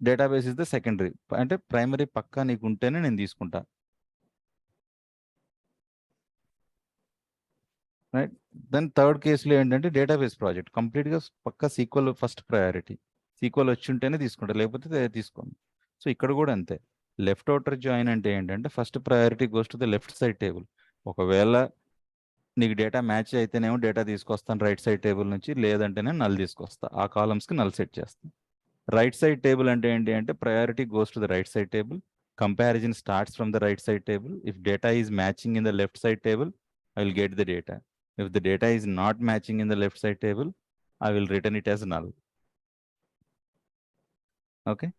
database is the secondary. అంటే ప్రైమరీ పక్కా నీకు ఉంటేనే నేను తీసుకుంటా, రైట్. దెన్ థర్డ్ కేసులో ఏంటంటే డేటాబేస్ ప్రాజెక్ట్ కంప్లీట్గా పక్కా సీక్వల్ ఫస్ట్ ప్రయారిటీ. సీక్వల్ వచ్చి ఉంటేనే తీసుకుంటా, లేకపోతే తీసుకోను. సో ఇక్కడ కూడా అంతే. లెఫ్ట్ అవుటర్ జాయిన్ అంటే ఏంటంటే first priority goes to the left side table. ఒకవేళ నీకు డేటా మ్యాచ్ అయితేనేమో డేటా తీసుకొస్తాను రైట్ సైడ్ టేబుల్ నుంచి, లేదంటేనే నల్ తీసుకొస్తా, ఆ కాలమ్స్కి నల్ సెట్ చేస్తాను. రైట్ సైడ్ టేబుల్ అంటే ఏంటి అంటే priority goes to the right side table, comparison starts from the right side table. If data is matching in the left side table, I will get the data. If the data is not matching in the left side table, I will return it as null. Okay.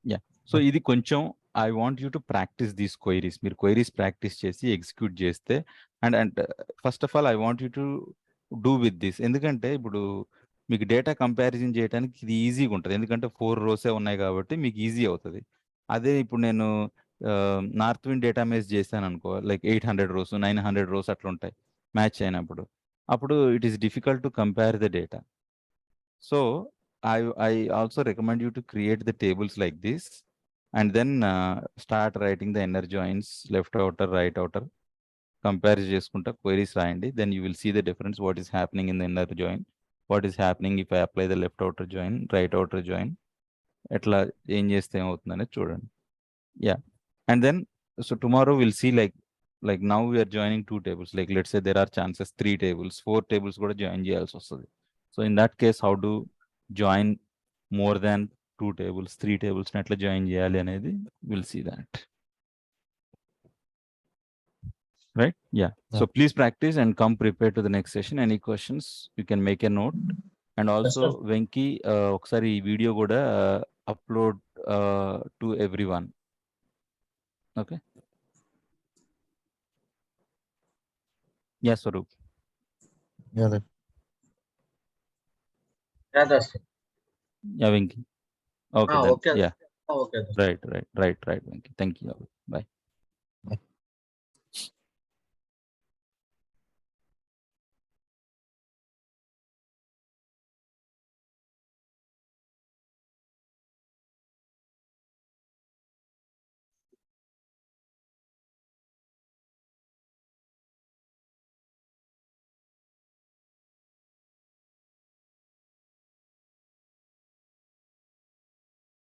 Yeah. So ఇది కొంచెం I want you to practice these queries. మీరు queries practice చేసి execute చేస్తే and first of all I want you to do with this. ఎందుకంటే ఇప్పుడు మీకు data comparison చేయడానికి ఇది ఈజీగా ఉంటుంది, ఎందుకంటే 4 రోసే ఉన్నాయి కాబట్టి మీకు ఈజీ అవుతుంది. అదే ఇప్పుడు నేను నార్త్ విండ్ డేటా మేజ్ చేశాను అనుకో, లైక్ 800 రోస్ 900 రోస్ అట్లా ఉంటాయి మ్యాచ్ అయినప్పుడు, అప్పుడు it is difficult to compare the data. So I also recommend you to create the tables like this and then start writing the inner joins, left outer, right outer, compare చేసుకుంటా queries రాయండి. Then you will see the difference what is happening in the inner join, what is happening if I apply the left outer join, right outer join, ఎట్లా ఏం చేస్తే ఏమవుతుందనేది చూడండి. Yeah. And then so tomorrow we'll see like now we are joining 2 tables, like let's say there are chances 3 tables, 4 tables కూడా join చేయాల్సి వస్తుంది. So in that case how to join more than 2 tables, 3 tables ఎట్లా join చేయాలి అనేది we'll see that. Right? Yeah. So please practice and come prepared to the next session. Any questions, you can make a note. And also Venki, ఒకసారి ఈ video కూడా upload to everyone. Okay. Yes, Swaroop. Yeah, right. Yeah, that's Yeah, Venki. Okay then. okay. Yeah. Okay. Right, Venki. Thank you. Bye.